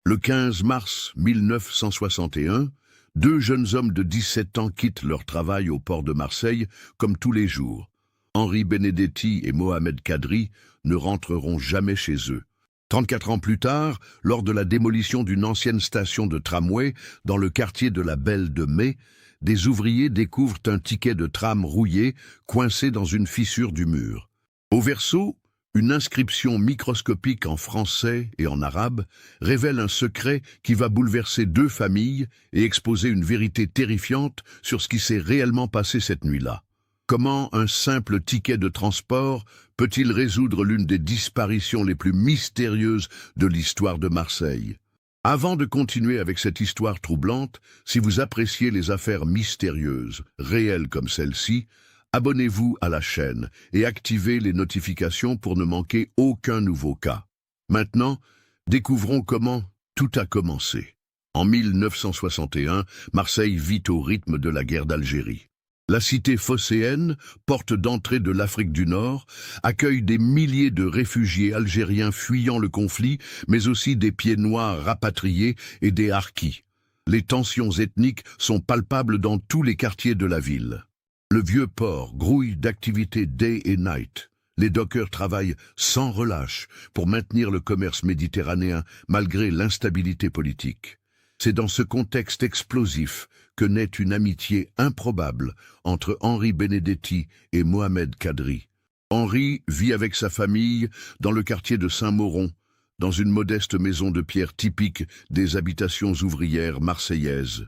Le 15 mars 1961, deux jeunes hommes de 17 ans quittent leur travail au port de Marseille, comme tous les jours. Henri Benedetti et Mohamed Kadri ne rentreront jamais chez eux. 34 ans plus tard, lors de la démolition d'une ancienne station de tramway dans le quartier de la Belle de Mai, des ouvriers découvrent un ticket de tram rouillé coincé dans une fissure du mur. Au verso, une inscription microscopique en français et en arabe révèle un secret qui va bouleverser deux familles et exposer une vérité terrifiante sur ce qui s'est réellement passé cette nuit-là. Comment un simple ticket de transport peut-il résoudre l'une des disparitions les plus mystérieuses de l'histoire de Marseille? Avant de continuer avec cette histoire troublante, si vous appréciez les affaires mystérieuses, réelles comme celle-ci, abonnez-vous à la chaîne et activez les notifications pour ne manquer aucun nouveau cas. Maintenant, découvrons comment tout a commencé. En 1961, Marseille vit au rythme de la guerre d'Algérie. La cité phocéenne, porte d'entrée de l'Afrique du Nord, accueille des milliers de réfugiés algériens fuyant le conflit, mais aussi des pieds noirs rapatriés et des harkis. Les tensions ethniques sont palpables dans tous les quartiers de la ville. Le vieux port grouille d'activités day et night. Les dockers travaillent sans relâche pour maintenir le commerce méditerranéen malgré l'instabilité politique. C'est dans ce contexte explosif que naît une amitié improbable entre Henri Benedetti et Mohamed Kadri. Henri vit avec sa famille dans le quartier de Saint-Mauron, dans une modeste maison de pierre typique des habitations ouvrières marseillaises.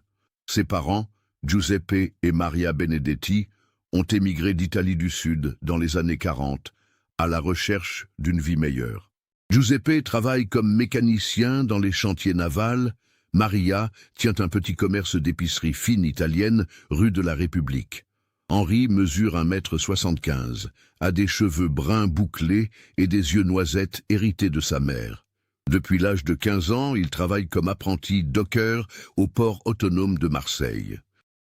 Ses parents, Giuseppe et Maria Benedetti, ont émigré d'Italie du Sud dans les années 40, à la recherche d'une vie meilleure. Giuseppe travaille comme mécanicien dans les chantiers navals. Maria tient un petit commerce d'épicerie fine italienne, rue de la République. Henri mesure 1,75 m, a des cheveux bruns bouclés et des yeux noisettes hérités de sa mère. Depuis l'âge de 15 ans, il travaille comme apprenti docker au port autonome de Marseille.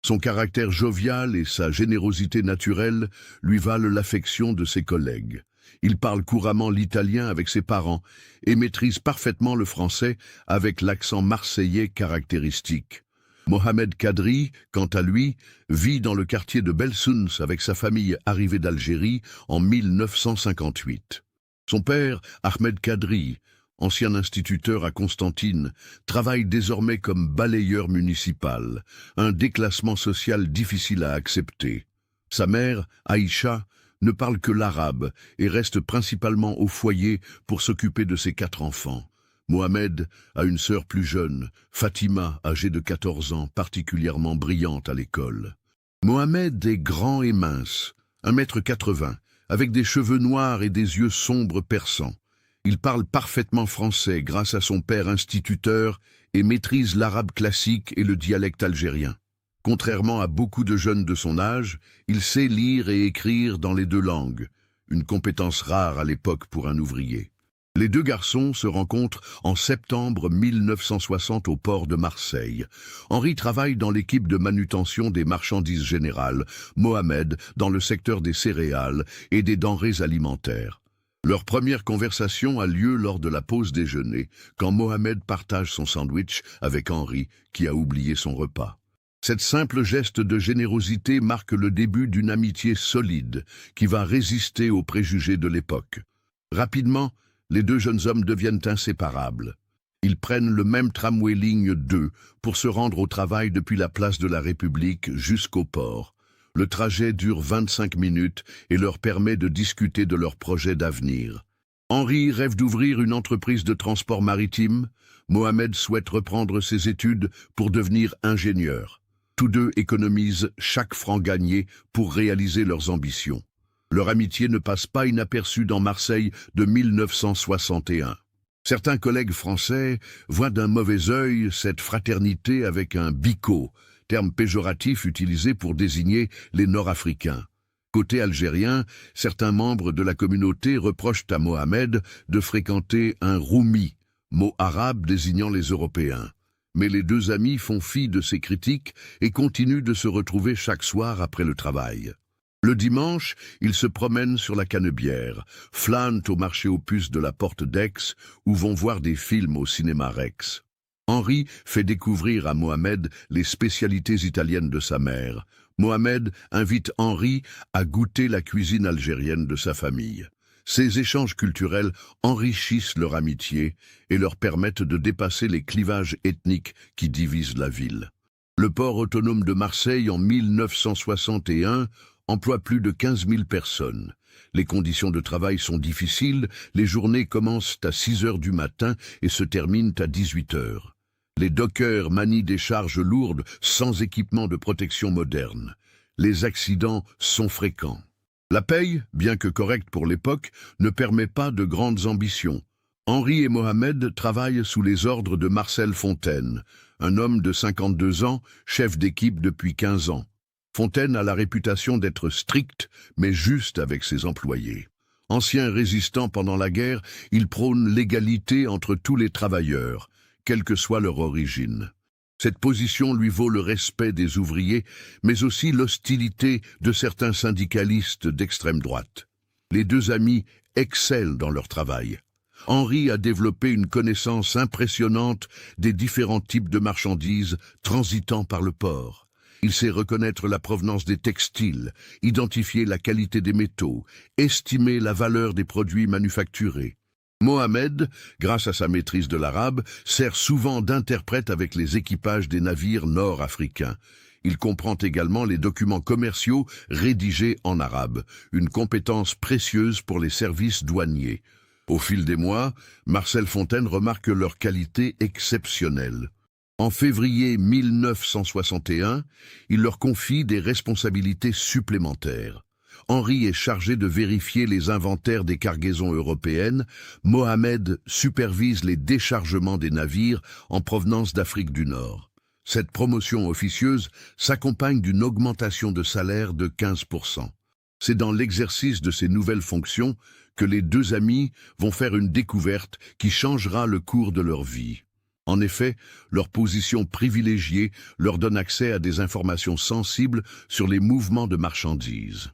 Son caractère jovial et sa générosité naturelle lui valent l'affection de ses collègues. Il parle couramment l'italien avec ses parents et maîtrise parfaitement le français avec l'accent marseillais caractéristique. Mohamed Kadri, quant à lui, vit dans le quartier de Belsunce avec sa famille arrivée d'Algérie en 1958. Son père, Ahmed Kadri, ancien instituteur à Constantine, travaille désormais comme balayeur municipal, un déclassement social difficile à accepter. Sa mère, Aïcha, ne parle que l'arabe et reste principalement au foyer pour s'occuper de ses 4 enfants. Mohamed a une sœur plus jeune, Fatima, âgée de 14 ans, particulièrement brillante à l'école. Mohamed est grand et mince, 1,80 m, avec des cheveux noirs et des yeux sombres perçants. Il parle parfaitement français grâce à son père instituteur et maîtrise l'arabe classique et le dialecte algérien. Contrairement à beaucoup de jeunes de son âge, il sait lire et écrire dans les 2 langues, une compétence rare à l'époque pour un ouvrier. Les 2 garçons se rencontrent en septembre 1960 au port de Marseille. Henri travaille dans l'équipe de manutention des marchandises générales, Mohamed dans le secteur des céréales et des denrées alimentaires. Leur première conversation a lieu lors de la pause déjeuner, quand Mohamed partage son sandwich avec Henri, qui a oublié son repas. Cette simple geste de générosité marque le début d'une amitié solide qui va résister aux préjugés de l'époque. Rapidement, les 2 jeunes hommes deviennent inséparables. Ils prennent le même tramway ligne 2 pour se rendre au travail depuis la place de la République jusqu'au port. Le trajet dure 25 minutes et leur permet de discuter de leurs projets d'avenir. Henri rêve d'ouvrir une entreprise de transport maritime. Mohamed souhaite reprendre ses études pour devenir ingénieur. Tous 2 économisent chaque franc gagné pour réaliser leurs ambitions. Leur amitié ne passe pas inaperçue dans Marseille de 1961. Certains collègues français voient d'un mauvais œil cette fraternité avec un bico, terme péjoratif utilisé pour désigner les Nord-Africains. Côté algérien, certains membres de la communauté reprochent à Mohamed de fréquenter un roumi, mot arabe désignant les Européens. Mais les 2 amis font fi de ces critiques et continuent de se retrouver chaque soir après le travail. Le dimanche, ils se promènent sur la Canebière, flânent au marché aux puces de la Porte d'Aix ou vont voir des films au cinéma Rex. Henri fait découvrir à Mohamed les spécialités italiennes de sa mère. Mohamed invite Henri à goûter la cuisine algérienne de sa famille. Ces échanges culturels enrichissent leur amitié et leur permettent de dépasser les clivages ethniques qui divisent la ville. Le port autonome de Marseille en 1961 emploie plus de 15 000 personnes. Les conditions de travail sont difficiles, les journées commencent à 6 heures du matin et se terminent à 18 heures. Les dockers manient des charges lourdes sans équipement de protection moderne. Les accidents sont fréquents. La paye, bien que correcte pour l'époque, ne permet pas de grandes ambitions. Henri et Mohamed travaillent sous les ordres de Marcel Fontaine, un homme de 52 ans, chef d'équipe depuis 15 ans. Fontaine a la réputation d'être strict, mais juste avec ses employés. Ancien résistant pendant la guerre, il prône l'égalité entre tous les travailleurs, quelle que soit leur origine. Cette position lui vaut le respect des ouvriers, mais aussi l'hostilité de certains syndicalistes d'extrême droite. Les deux amis excellent dans leur travail. Henri a développé une connaissance impressionnante des différents types de marchandises transitant par le port. Il sait reconnaître la provenance des textiles, identifier la qualité des métaux, estimer la valeur des produits manufacturés. Mohamed, grâce à sa maîtrise de l'arabe, sert souvent d'interprète avec les équipages des navires nord-africains. Il comprend également les documents commerciaux rédigés en arabe, une compétence précieuse pour les services douaniers. Au fil des mois, Marcel Fontaine remarque leur qualité exceptionnelle. En février 1961, il leur confie des responsabilités supplémentaires. Henri est chargé de vérifier les inventaires des cargaisons européennes. Mohamed supervise les déchargements des navires en provenance d'Afrique du Nord. Cette promotion officieuse s'accompagne d'une augmentation de salaire de 15%. C'est dans l'exercice de ces nouvelles fonctions que les deux amis vont faire une découverte qui changera le cours de leur vie. En effet, leur position privilégiée leur donne accès à des informations sensibles sur les mouvements de marchandises.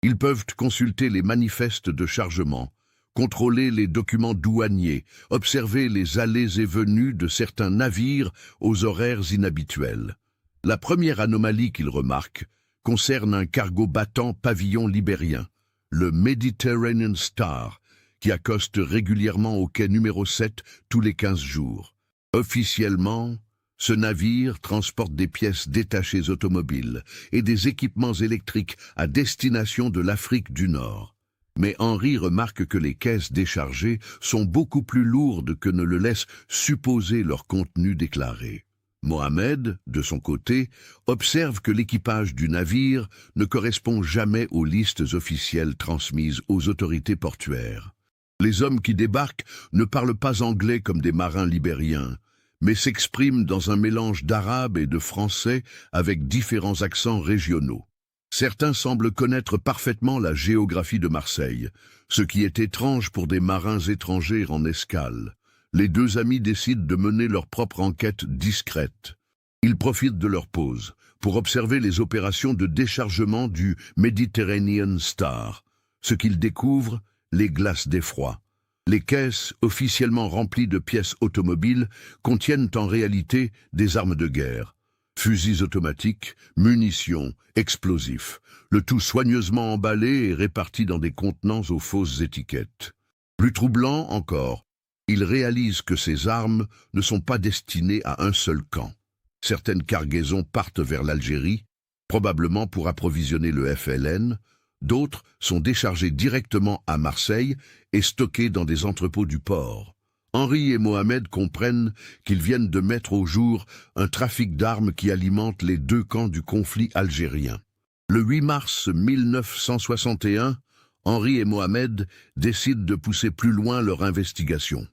Ils peuvent consulter les manifestes de chargement, contrôler les documents douaniers, observer les allées et venues de certains navires aux horaires inhabituels. La première anomalie qu'ils remarquent concerne un cargo battant pavillon libérien, le Mediterranean Star, qui accoste régulièrement au quai numéro 7 tous les 15 jours. Officiellement, ce navire transporte des pièces détachées automobiles et des équipements électriques à destination de l'Afrique du Nord. Mais Henri remarque que les caisses déchargées sont beaucoup plus lourdes que ne le laisse supposer leur contenu déclaré. Mohamed, de son côté, observe que l'équipage du navire ne correspond jamais aux listes officielles transmises aux autorités portuaires. Les hommes qui débarquent ne parlent pas anglais comme des marins libériens, mais s'expriment dans un mélange d'arabe et de français avec différents accents régionaux. Certains semblent connaître parfaitement la géographie de Marseille, ce qui est étrange pour des marins étrangers en escale. Les deux amis décident de mener leur propre enquête discrète. Ils profitent de leur pause pour observer les opérations de déchargement du Mediterranean Star. Ce qu'ils découvrent, les glaces d'effroi. Les caisses, officiellement remplies de pièces automobiles, contiennent en réalité des armes de guerre. Fusils automatiques, munitions, explosifs, le tout soigneusement emballé et réparti dans des contenants aux fausses étiquettes. Plus troublant encore, ils réalisent que ces armes ne sont pas destinées à un seul camp. Certaines cargaisons partent vers l'Algérie, probablement pour approvisionner le FLN, d'autres sont déchargées directement à Marseille et stockées dans des entrepôts du port. Henri et Mohamed comprennent qu'ils viennent de mettre au jour un trafic d'armes qui alimente les deux camps du conflit algérien. Le 8 mars 1961, Henri et Mohamed décident de pousser plus loin leur investigation.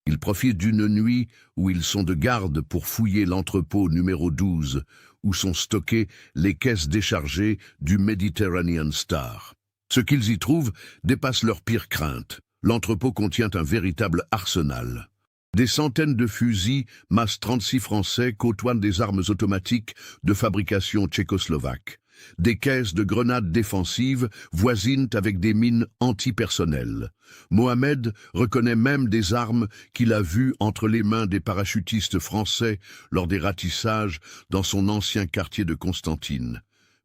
Ils profitent d'une nuit où ils sont de garde pour fouiller l'entrepôt numéro 12, où sont stockées les caisses déchargées du Mediterranean Star. Ce qu'ils y trouvent dépasse leurs pires craintes. L'entrepôt contient un véritable arsenal. Des centaines de fusils MAS 36 français côtoient des armes automatiques de fabrication tchécoslovaque. Des caisses de grenades défensives voisinent avec des mines antipersonnelles. Mohamed reconnaît même des armes qu'il a vues entre les mains des parachutistes français lors des ratissages dans son ancien quartier de Constantine.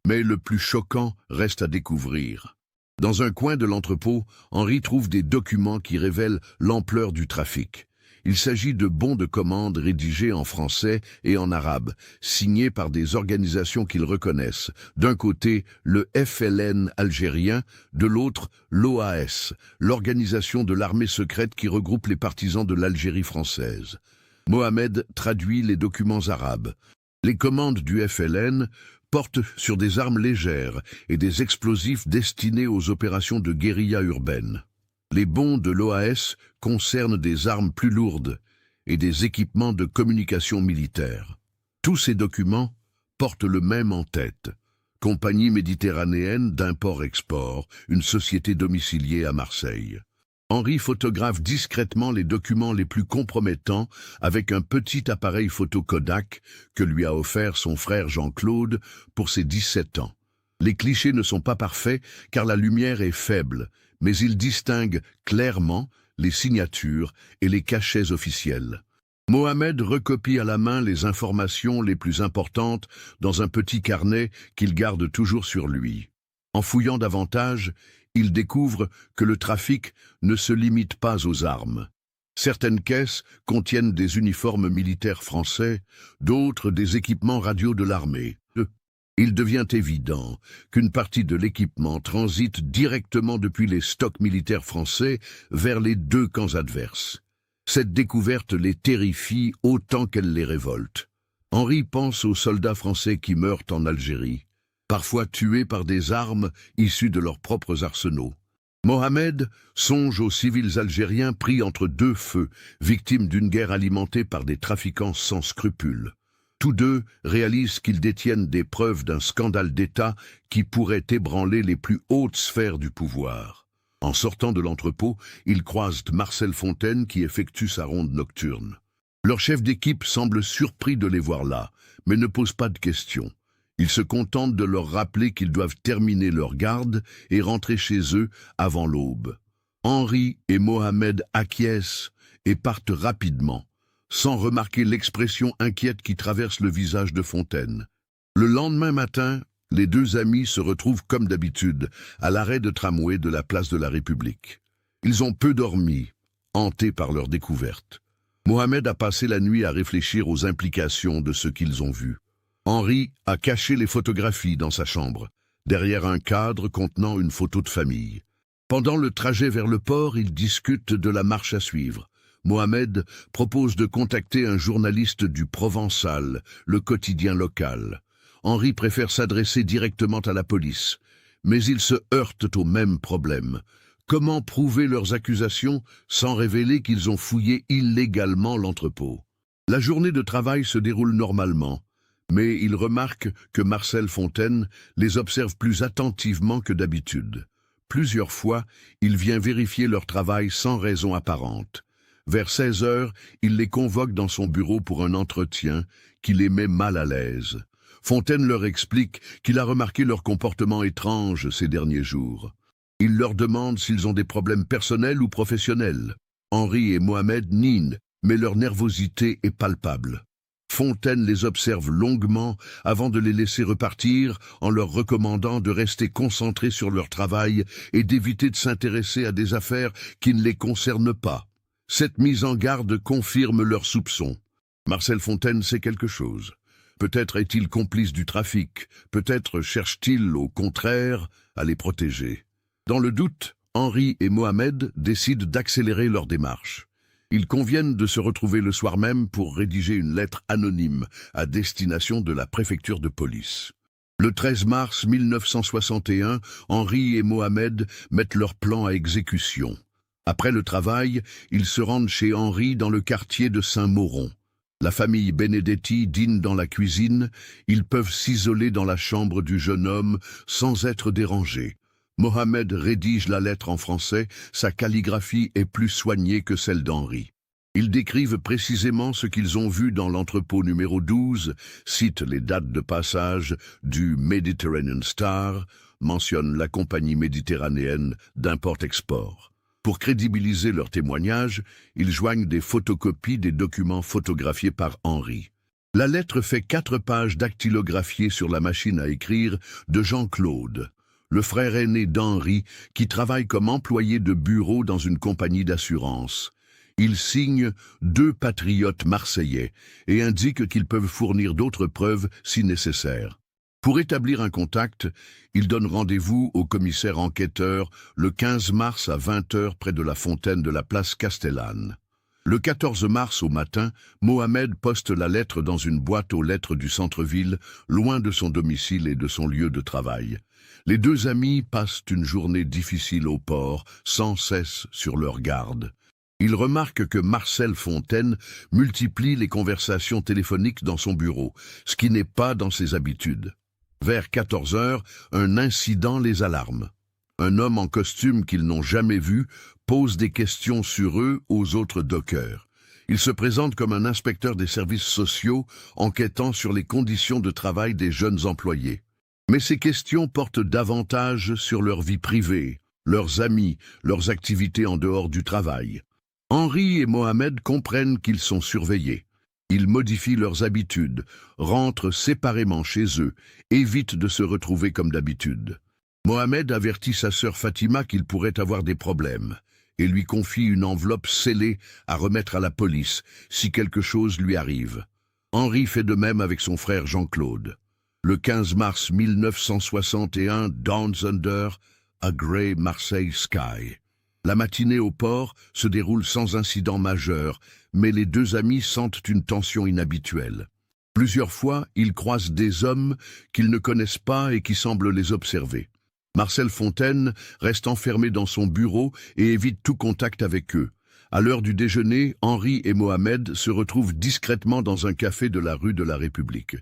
Mais le plus choquant reste à découvrir. Dans un coin de l'entrepôt, Henri trouve des documents qui révèlent l'ampleur du trafic. Il s'agit de bons de commande rédigés en français et en arabe, signés par des organisations qu'ils reconnaissent. D'un côté, le FLN algérien, de l'autre, l'OAS, l'organisation de l'armée secrète qui regroupe les partisans de l'Algérie française. Mohamed traduit les documents arabes. Les commandes du FLN portent sur des armes légères et des explosifs destinés aux opérations de guérilla urbaine. Les bons de l'OAS concernent des armes plus lourdes et des équipements de communication militaire. Tous ces documents portent le même en tête. Compagnie méditerranéenne d'import-export, une société domiciliée à Marseille. Henri photographe discrètement les documents les plus compromettants avec un petit appareil photo Kodak que lui a offert son frère Jean-Claude pour ses 17 ans. Les clichés ne sont pas parfaits car la lumière est faible, mais il distingue clairement les signatures et les cachets officiels. Mohamed recopie à la main les informations les plus importantes dans un petit carnet qu'il garde toujours sur lui. En fouillant davantage, il découvre que le trafic ne se limite pas aux armes. Certaines caisses contiennent des uniformes militaires français, d'autres des équipements radio de l'armée. Il devient évident qu'une partie de l'équipement transite directement depuis les stocks militaires français vers les deux camps adverses. Cette découverte les terrifie autant qu'elle les révolte. Henri pense aux soldats français qui meurent en Algérie, parfois tués par des armes issues de leurs propres arsenaux. Mohamed songe aux civils algériens pris entre deux feux, victimes d'une guerre alimentée par des trafiquants sans scrupules. Tous deux réalisent qu'ils détiennent des preuves d'un scandale d'État qui pourrait ébranler les plus hautes sphères du pouvoir. En sortant de l'entrepôt, ils croisent Marcel Fontaine qui effectue sa ronde nocturne. Leur chef d'équipe semble surpris de les voir là, mais ne pose pas de questions. Il se contente de leur rappeler qu'ils doivent terminer leur garde et rentrer chez eux avant l'aube. Henri et Mohamed acquiescent et partent rapidement, sans remarquer l'expression inquiète qui traverse le visage de Fontaine. Le lendemain matin, les deux amis se retrouvent comme d'habitude à l'arrêt de tramway de la place de la République. Ils ont peu dormi, hantés par leur découverte. Mohamed a passé la nuit à réfléchir aux implications de ce qu'ils ont vu. Henri a caché les photographies dans sa chambre, derrière un cadre contenant une photo de famille. Pendant le trajet vers le port, ils discutent de la marche à suivre. Mohamed propose de contacter un journaliste du Provençal, le quotidien local. Henri préfère s'adresser directement à la police, mais ils se heurtent au même problème. Comment prouver leurs accusations sans révéler qu'ils ont fouillé illégalement l'entrepôt? La journée de travail se déroule normalement, mais ils remarquent que Marcel Fontaine les observe plus attentivement que d'habitude. Plusieurs fois, il vient vérifier leur travail sans raison apparente. Vers 16 heures, il les convoque dans son bureau pour un entretien qui les met mal à l'aise. Fontaine leur explique qu'il a remarqué leur comportement étrange ces derniers jours. Il leur demande s'ils ont des problèmes personnels ou professionnels. Henri et Mohamed nient, mais leur nervosité est palpable. Fontaine les observe longuement avant de les laisser repartir en leur recommandant de rester concentrés sur leur travail et d'éviter de s'intéresser à des affaires qui ne les concernent pas. Cette mise en garde confirme leurs soupçons. Marcel Fontaine sait quelque chose. Peut-être est-il complice du trafic, peut-être cherche-t-il, au contraire, à les protéger. Dans le doute, Henri et Mohamed décident d'accélérer leur démarche. Ils conviennent de se retrouver le soir même pour rédiger une lettre anonyme à destination de la préfecture de police. Le 13 mars 1961, Henri et Mohamed mettent leur plan à exécution. Après le travail, ils se rendent chez Henri dans le quartier de Saint-Mauron. La famille Benedetti dîne dans la cuisine, ils peuvent s'isoler dans la chambre du jeune homme sans être dérangés. Mohamed rédige la lettre en français, sa calligraphie est plus soignée que celle d'Henri. Ils décrivent précisément ce qu'ils ont vu dans l'entrepôt numéro 12, citent les dates de passage du Mediterranean Star, mentionnent la compagnie méditerranéenne d'import-export. Pour crédibiliser leur témoignage, ils joignent des photocopies des documents photographiés par Henri. La lettre fait 4 pages dactylographiées sur la machine à écrire de Jean-Claude, le frère aîné d'Henri, qui travaille comme employé de bureau dans une compagnie d'assurance. Il signe 2 patriotes marseillais et indique qu'ils peuvent fournir d'autres preuves si nécessaire. Pour établir un contact, il donne rendez-vous au commissaire enquêteur le 15 mars à 20 h près de la fontaine de la place Castellane. Le 14 mars au matin, Mohamed poste la lettre dans une boîte aux lettres du centre-ville, loin de son domicile et de son lieu de travail. Les 2 amis passent une journée difficile au port, sans cesse sur leur garde. Il remarque que Marcel Fontaine multiplie les conversations téléphoniques dans son bureau, ce qui n'est pas dans ses habitudes. Vers 14 h, un incident les alarme. Un homme en costume qu'ils n'ont jamais vu pose des questions sur eux aux autres dockers. Il se présente comme un inspecteur des services sociaux enquêtant sur les conditions de travail des jeunes employés. Mais ces questions portent davantage sur leur vie privée, leurs amis, leurs activités en dehors du travail. Henri et Mohamed comprennent qu'ils sont surveillés. Ils modifient leurs habitudes, rentrent séparément chez eux, évitent de se retrouver comme d'habitude. Mohamed avertit sa sœur Fatima qu'il pourrait avoir des problèmes et lui confie une enveloppe scellée à remettre à la police si quelque chose lui arrive. Henri fait de même avec son frère Jean-Claude. Le 15 mars 1961, Downs Under, a Grey Marseille Sky. La matinée au port se déroule sans incident majeur, mais les 2 amis sentent une tension inhabituelle. Plusieurs fois, ils croisent des hommes qu'ils ne connaissent pas et qui semblent les observer. Marcel Fontaine reste enfermé dans son bureau et évite tout contact avec eux. À l'heure du déjeuner, Henri et Mohamed se retrouvent discrètement dans un café de la rue de la République.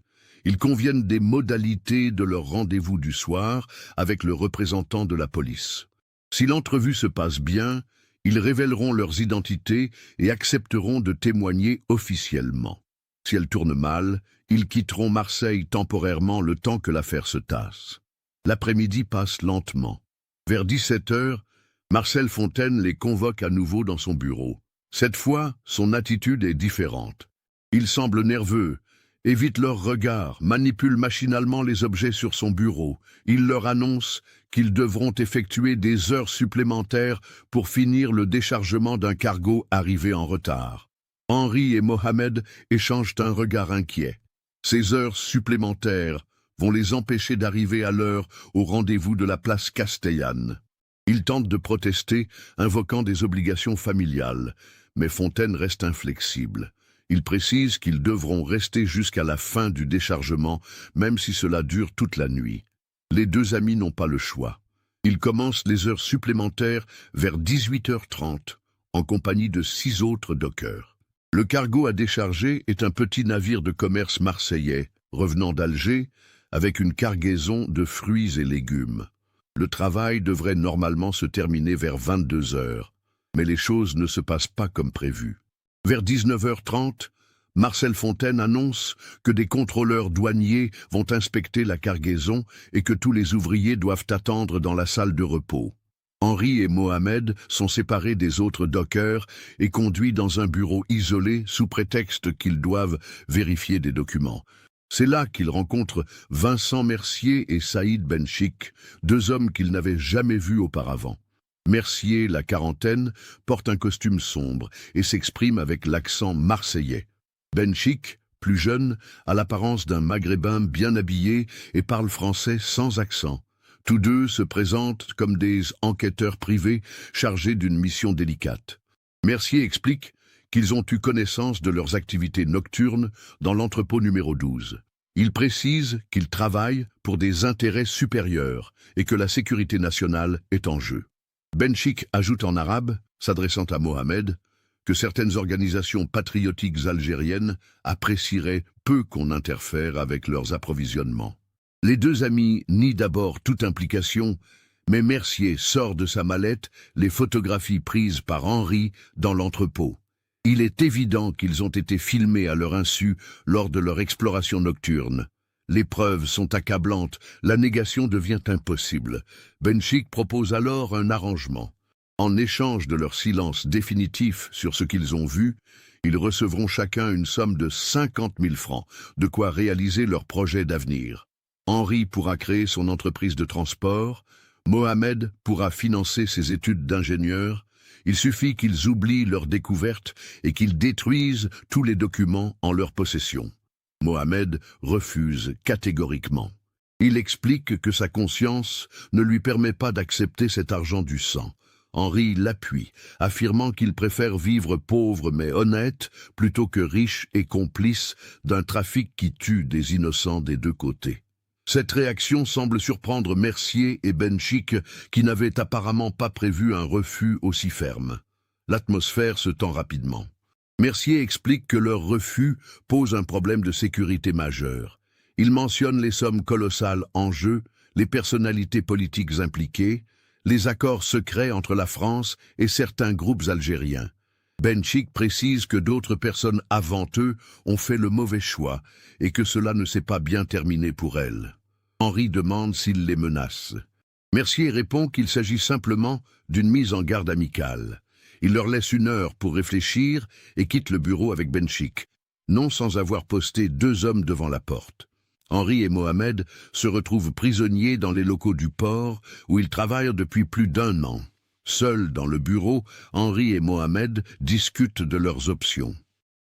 Ils conviennent des modalités de leur rendez-vous du soir avec le représentant de la police. Si l'entrevue se passe bien, ils révéleront leurs identités et accepteront de témoigner officiellement. Si elle tourne mal, ils quitteront Marseille temporairement le temps que l'affaire se tasse. L'après-midi passe lentement. Vers 17 h, Marcel Fontaine les convoque à nouveau dans son bureau. Cette fois, son attitude est différente. Il semble nerveux, évite leurs regards, manipule machinalement les objets sur son bureau. Il leur annonce qu'ils devront effectuer des heures supplémentaires pour finir le déchargement d'un cargo arrivé en retard. Henri et Mohamed échangent un regard inquiet. Ces heures supplémentaires vont les empêcher d'arriver à l'heure au rendez-vous de la place Castellane. Ils tentent de protester, invoquant des obligations familiales, mais Fontaine reste inflexible. Il précise qu'ils devront rester jusqu'à la fin du déchargement, même si cela dure toute la nuit. Les 2 amis n'ont pas le choix. Ils commencent les heures supplémentaires vers 18 h 30, en compagnie de 6 autres dockers. Le cargo à décharger est un petit navire de commerce marseillais, revenant d'Alger, avec une cargaison de fruits et légumes. Le travail devrait normalement se terminer vers 22 h, mais les choses ne se passent pas comme prévu. Vers 19 h 30, Marcel Fontaine annonce que des contrôleurs douaniers vont inspecter la cargaison et que tous les ouvriers doivent attendre dans la salle de repos. Henri et Mohamed sont séparés des autres dockers et conduits dans un bureau isolé sous prétexte qu'ils doivent vérifier des documents. C'est là qu'ils rencontrent Vincent Mercier et Saïd Benchik, 2 hommes qu'ils n'avaient jamais vus auparavant. Mercier, la quarantaine, porte un costume sombre et s'exprime avec l'accent marseillais. Benchik, plus jeune, a l'apparence d'un maghrébin bien habillé et parle français sans accent. Tous 2 se présentent comme des enquêteurs privés chargés d'une mission délicate. Mercier explique qu'ils ont eu connaissance de leurs activités nocturnes dans l'entrepôt numéro 12. Il précise qu'ils travaillent pour des intérêts supérieurs et que la sécurité nationale est en jeu. Benchik ajoute en arabe, s'adressant à Mohamed, que certaines organisations patriotiques algériennes apprécieraient peu qu'on interfère avec leurs approvisionnements. Les 2 amis nient d'abord toute implication, mais Mercier sort de sa mallette les photographies prises par Henri dans l'entrepôt. Il est évident qu'ils ont été filmés à leur insu lors de leur exploration nocturne. Les preuves sont accablantes, la négation devient impossible. Benchik propose alors un arrangement. En échange de leur silence définitif sur ce qu'ils ont vu, ils recevront chacun une somme de 50 000 francs, de quoi réaliser leur projet d'avenir. Henri pourra créer son entreprise de transport, Mohamed pourra financer ses études d'ingénieur. Il suffit qu'ils oublient leur découverte et qu'ils détruisent tous les documents en leur possession. Mohamed refuse catégoriquement. Il explique que sa conscience ne lui permet pas d'accepter cet argent du sang. Henri l'appuie, affirmant qu'il préfère vivre pauvre mais honnête plutôt que riche et complice d'un trafic qui tue des innocents des deux côtés. Cette réaction semble surprendre Mercier et Benchik, qui n'avaient apparemment pas prévu un refus aussi ferme. L'atmosphère se tend rapidement. Mercier explique que leur refus pose un problème de sécurité majeur. Il mentionne les sommes colossales en jeu, les personnalités politiques impliquées, les accords secrets entre la France et certains groupes algériens. Benchik précise que d'autres personnes avant eux ont fait le mauvais choix et que cela ne s'est pas bien terminé pour elles. Henri demande s'il les menace. Mercier répond qu'il s'agit simplement d'une mise en garde amicale. Il leur laisse 1 heure pour réfléchir et quitte le bureau avec Benchik, non sans avoir posté 2 hommes devant la porte. Henri et Mohamed se retrouvent prisonniers dans les locaux du port où ils travaillent depuis plus d'1 an. Seuls dans le bureau, Henri et Mohamed discutent de leurs options.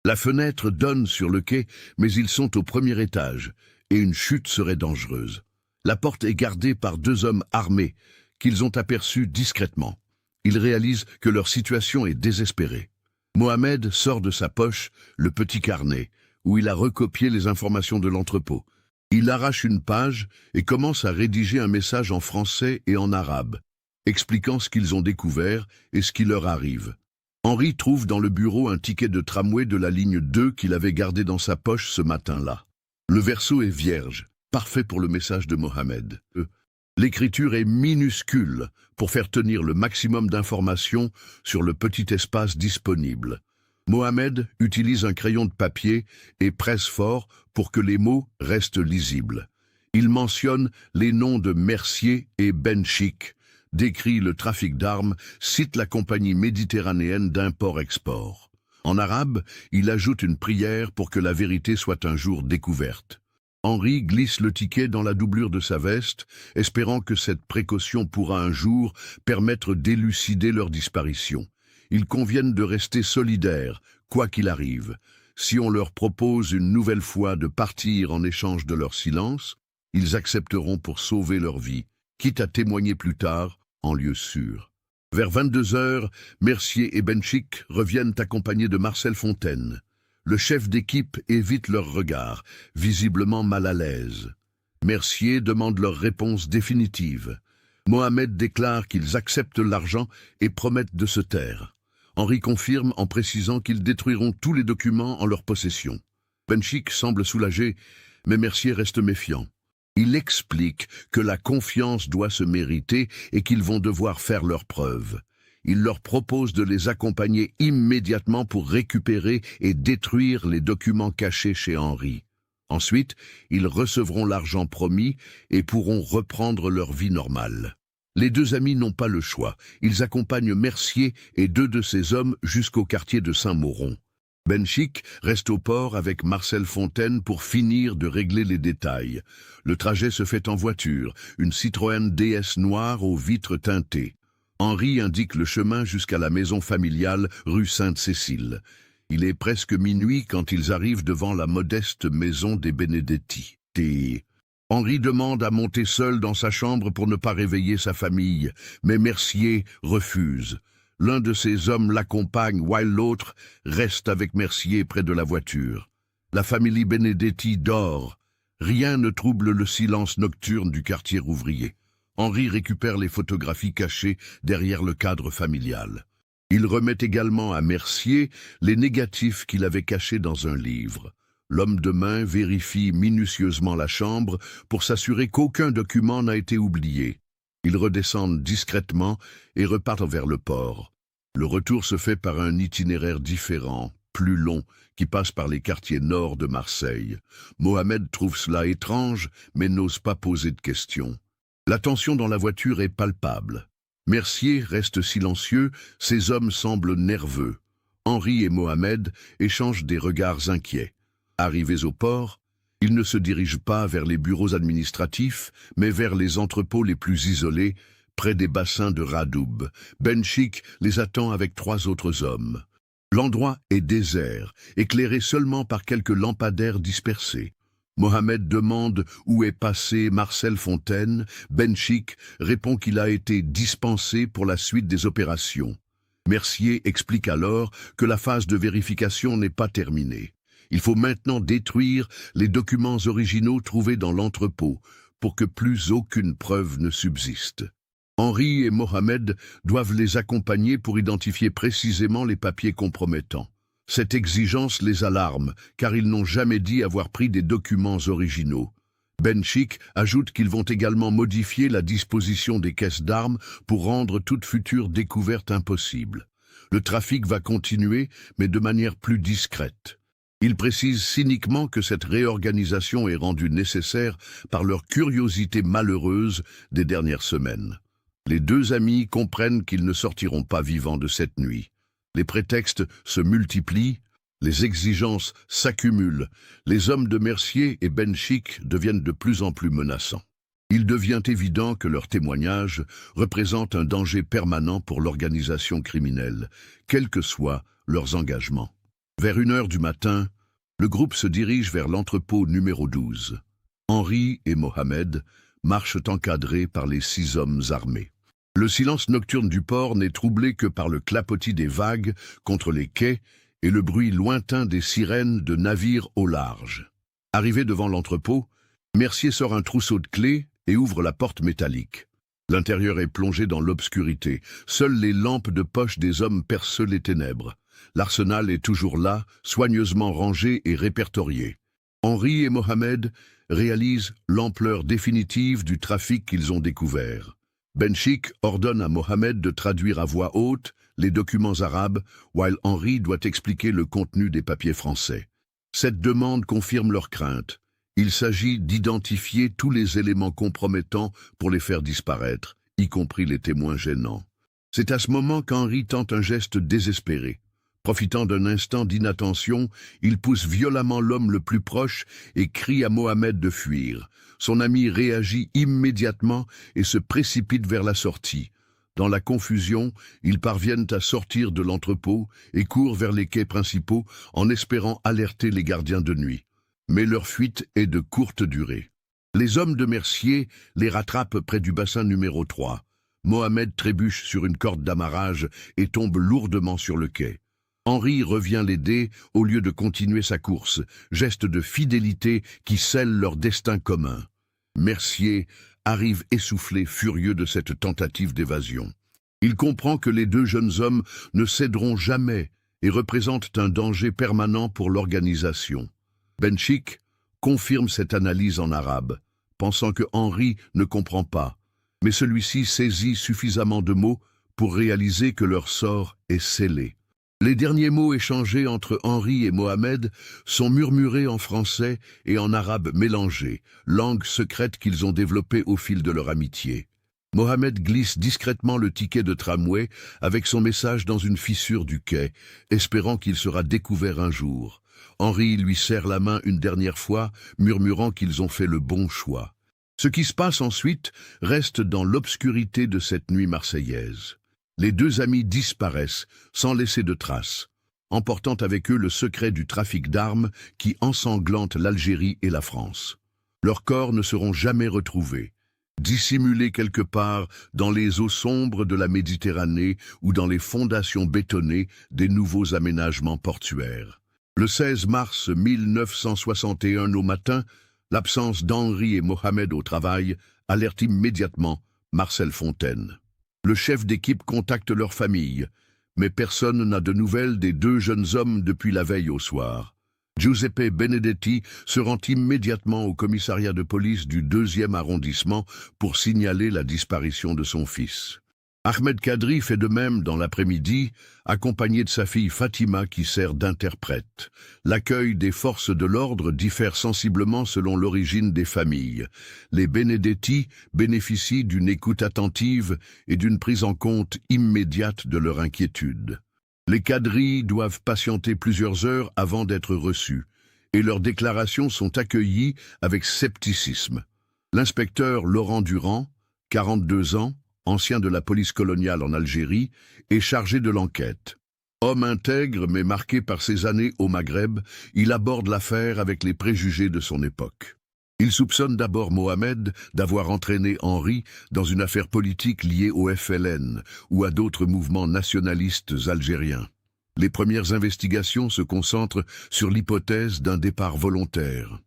La fenêtre donne sur le quai, mais ils sont au 1er étage, et une chute serait dangereuse. La porte est gardée par 2 hommes armés, qu'ils ont aperçus discrètement. Ils réalisent que leur situation est désespérée. Mohamed sort de sa poche le petit carnet, où il a recopié les informations de l'entrepôt. Il arrache une page et commence à rédiger un message en français et en arabe, expliquant ce qu'ils ont découvert et ce qui leur arrive. Henri trouve dans le bureau un ticket de tramway de la ligne 2 qu'il avait gardé dans sa poche ce matin-là. Le verso est vierge, parfait pour le message de Mohamed. L'écriture est minuscule pour faire tenir le maximum d'informations sur le petit espace disponible. Mohamed utilise un crayon de papier et presse fort pour que les mots restent lisibles. Il mentionne les noms de Mercier et Benchik, décrit le trafic d'armes, cite la compagnie méditerranéenne d'import-export. En arabe, il ajoute une prière pour que la vérité soit un jour découverte. Henri glisse le ticket dans la doublure de sa veste, espérant que cette précaution pourra un jour permettre d'élucider leur disparition. Ils conviennent de rester solidaires, quoi qu'il arrive. Si on leur propose une nouvelle fois de partir en échange de leur silence, ils accepteront pour sauver leur vie, quitte à témoigner plus tard en lieu sûr. Vers 22 heures, Mercier et Benchik reviennent accompagnés de Marcel Fontaine. Le chef d'équipe évite leur regard, visiblement mal à l'aise. Mercier demande leur réponse définitive. Mohamed déclare qu'ils acceptent l'argent et promettent de se taire. Henri confirme en précisant qu'ils détruiront tous les documents en leur possession. Benchik semble soulagé, mais Mercier reste méfiant. Il explique que la confiance doit se mériter et qu'ils vont devoir faire leurs preuves. Il leur propose de les accompagner immédiatement pour récupérer et détruire les documents cachés chez Henri. Ensuite, ils recevront l'argent promis et pourront reprendre leur vie normale. Les 2 amis n'ont pas le choix. Ils accompagnent Mercier et 2 de ses hommes jusqu'au quartier de Saint-Mauron. Benchik reste au port avec Marcel Fontaine pour finir de régler les détails. Le trajet se fait en voiture, une Citroën DS noire aux vitres teintées. Henri indique le chemin jusqu'à la maison familiale rue Sainte-Cécile. Il est presque minuit quand ils arrivent devant la modeste maison des Benedetti. Henri demande à monter seul dans sa chambre pour ne pas réveiller sa famille, mais Mercier refuse. L'un de ses hommes l'accompagne, while l'autre reste avec Mercier près de la voiture. La famille Benedetti dort. Rien ne trouble le silence nocturne du quartier ouvrier. Henri récupère les photographies cachées derrière le cadre familial. Il remet également à Mercier les négatifs qu'il avait cachés dans un livre. L'homme de main vérifie minutieusement la chambre pour s'assurer qu'aucun document n'a été oublié. Ils redescendent discrètement et repartent vers le port. Le retour se fait par un itinéraire différent, plus long, qui passe par les quartiers nord de Marseille. Mohamed trouve cela étrange, mais n'ose pas poser de questions. La tension dans la voiture est palpable. Mercier reste silencieux, ses hommes semblent nerveux. Henri et Mohamed échangent des regards inquiets. Arrivés au port, ils ne se dirigent pas vers les bureaux administratifs, mais vers les entrepôts les plus isolés, près des bassins de Radoub. Benchik les attend avec 3 autres hommes. L'endroit est désert, éclairé seulement par quelques lampadaires dispersés. Mohamed demande où est passé Marcel Fontaine. Benchik répond qu'il a été dispensé pour la suite des opérations. Mercier explique alors que la phase de vérification n'est pas terminée. Il faut maintenant détruire les documents originaux trouvés dans l'entrepôt pour que plus aucune preuve ne subsiste. Henri et Mohamed doivent les accompagner pour identifier précisément les papiers compromettants. Cette exigence les alarme, car ils n'ont jamais dit avoir pris des documents originaux. Benchik ajoute qu'ils vont également modifier la disposition des caisses d'armes pour rendre toute future découverte impossible. Le trafic va continuer, mais de manière plus discrète. Il précise cyniquement que cette réorganisation est rendue nécessaire par leur curiosité malheureuse des dernières semaines. Les 2 amis comprennent qu'ils ne sortiront pas vivants de cette nuit. Les prétextes se multiplient, les exigences s'accumulent, les hommes de Mercier et Benchik deviennent de plus en plus menaçants. Il devient évident que leurs témoignages représentent un danger permanent pour l'organisation criminelle, quels que soient leurs engagements. Vers 1h du matin, le groupe se dirige vers l'entrepôt numéro 12. Henri et Mohamed marchent encadrés par les 6 hommes armés. Le silence nocturne du port n'est troublé que par le clapotis des vagues contre les quais et le bruit lointain des sirènes de navires au large. Arrivé devant l'entrepôt, Mercier sort un trousseau de clés et ouvre la porte métallique. L'intérieur est plongé dans l'obscurité. Seules les lampes de poche des hommes percent les ténèbres. L'arsenal est toujours là, soigneusement rangé et répertorié. Henri et Mohamed réalisent l'ampleur définitive du trafic qu'ils ont découvert. Benchik ordonne à Mohamed de traduire à voix haute les documents arabes, while Henri doit expliquer le contenu des papiers français. Cette demande confirme leurs craintes. Il s'agit d'identifier tous les éléments compromettants pour les faire disparaître, y compris les témoins gênants. C'est à ce moment qu'Henri tente un geste désespéré. Profitant d'un instant d'inattention, il pousse violemment l'homme le plus proche et crie à Mohamed de fuir. Son ami réagit immédiatement et se précipite vers la sortie. Dans la confusion, ils parviennent à sortir de l'entrepôt et courent vers les quais principaux en espérant alerter les gardiens de nuit. Mais leur fuite est de courte durée. Les hommes de Mercier les rattrapent près du bassin numéro 3. Mohamed trébuche sur une corde d'amarrage et tombe lourdement sur le quai. Henri revient l'aider au lieu de continuer sa course, geste de fidélité qui scelle leur destin commun. Mercier arrive essoufflé, furieux de cette tentative d'évasion. Il comprend que les 2 jeunes hommes ne céderont jamais et représentent un danger permanent pour l'organisation. Benchik confirme cette analyse en arabe, pensant que Henri ne comprend pas, mais celui-ci saisit suffisamment de mots pour réaliser que leur sort est scellé. Les derniers mots échangés entre Henri et Mohamed sont murmurés en français et en arabe mélangé, langue secrète qu'ils ont développée au fil de leur amitié. Mohamed glisse discrètement le ticket de tramway avec son message dans une fissure du quai, espérant qu'il sera découvert un jour. Henri lui serre la main une dernière fois, murmurant qu'ils ont fait le bon choix. Ce qui se passe ensuite reste dans l'obscurité de cette nuit marseillaise. Les 2 amis disparaissent sans laisser de traces, emportant avec eux le secret du trafic d'armes qui ensanglante l'Algérie et la France. Leurs corps ne seront jamais retrouvés, dissimulés quelque part dans les eaux sombres de la Méditerranée ou dans les fondations bétonnées des nouveaux aménagements portuaires. Le 16 mars 1961 au matin, l'absence d'Henri et Mohamed au travail alerte immédiatement Marcel Fontaine. Le chef d'équipe contacte leur famille, mais personne n'a de nouvelles des 2 jeunes hommes depuis la veille au soir. Giuseppe Benedetti se rend immédiatement au commissariat de police du 2e arrondissement pour signaler la disparition de son fils. Ahmed Kadri fait de même dans l'après-midi, accompagné de sa fille Fatima qui sert d'interprète. L'accueil des forces de l'ordre diffère sensiblement selon l'origine des familles. Les Benedetti bénéficient d'une écoute attentive et d'une prise en compte immédiate de leur inquiétude. Les Kadri doivent patienter plusieurs heures avant d'être reçus, et leurs déclarations sont accueillies avec scepticisme. L'inspecteur Laurent Durand, 42 ans, ancien de la police coloniale en Algérie, est chargé de l'enquête. Homme intègre mais marqué par ses années au Maghreb, il aborde l'affaire avec les préjugés de son époque. Il soupçonne d'abord Mohamed d'avoir entraîné Henri dans une affaire politique liée au FLN ou à d'autres mouvements nationalistes algériens. Les premières investigations se concentrent sur l'hypothèse d'un départ volontaire.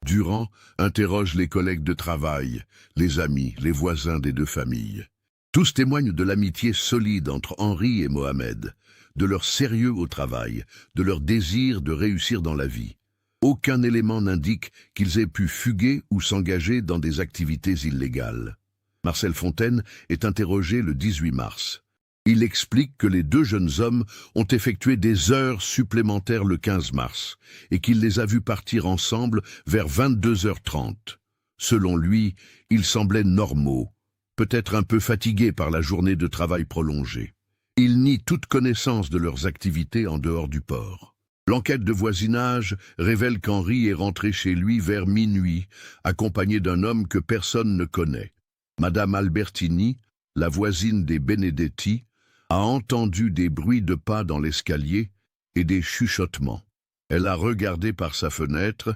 Durand interroge les collègues de travail, les amis, les voisins des deux familles. Tous témoignent de l'amitié solide entre Henri et Mohamed, de leur sérieux au travail, de leur désir de réussir dans la vie. Aucun élément n'indique qu'ils aient pu fuguer ou s'engager dans des activités illégales. Marcel Fontaine est interrogé le 18 mars. Il explique que les deux jeunes hommes ont effectué des heures supplémentaires le 15 mars et qu'il les a vus partir ensemble vers 22h30. Selon lui, ils semblaient normaux, peut-être un peu fatigués par la journée de travail prolongée. Il nie toute connaissance de leurs activités en dehors du port. L'enquête de voisinage révèle qu'Henri est rentré chez lui vers minuit, accompagné d'un homme que personne ne connaît. Madame Albertini, la voisine des Benedetti, a entendu des bruits de pas dans l'escalier et des chuchotements. Elle a regardé par sa fenêtre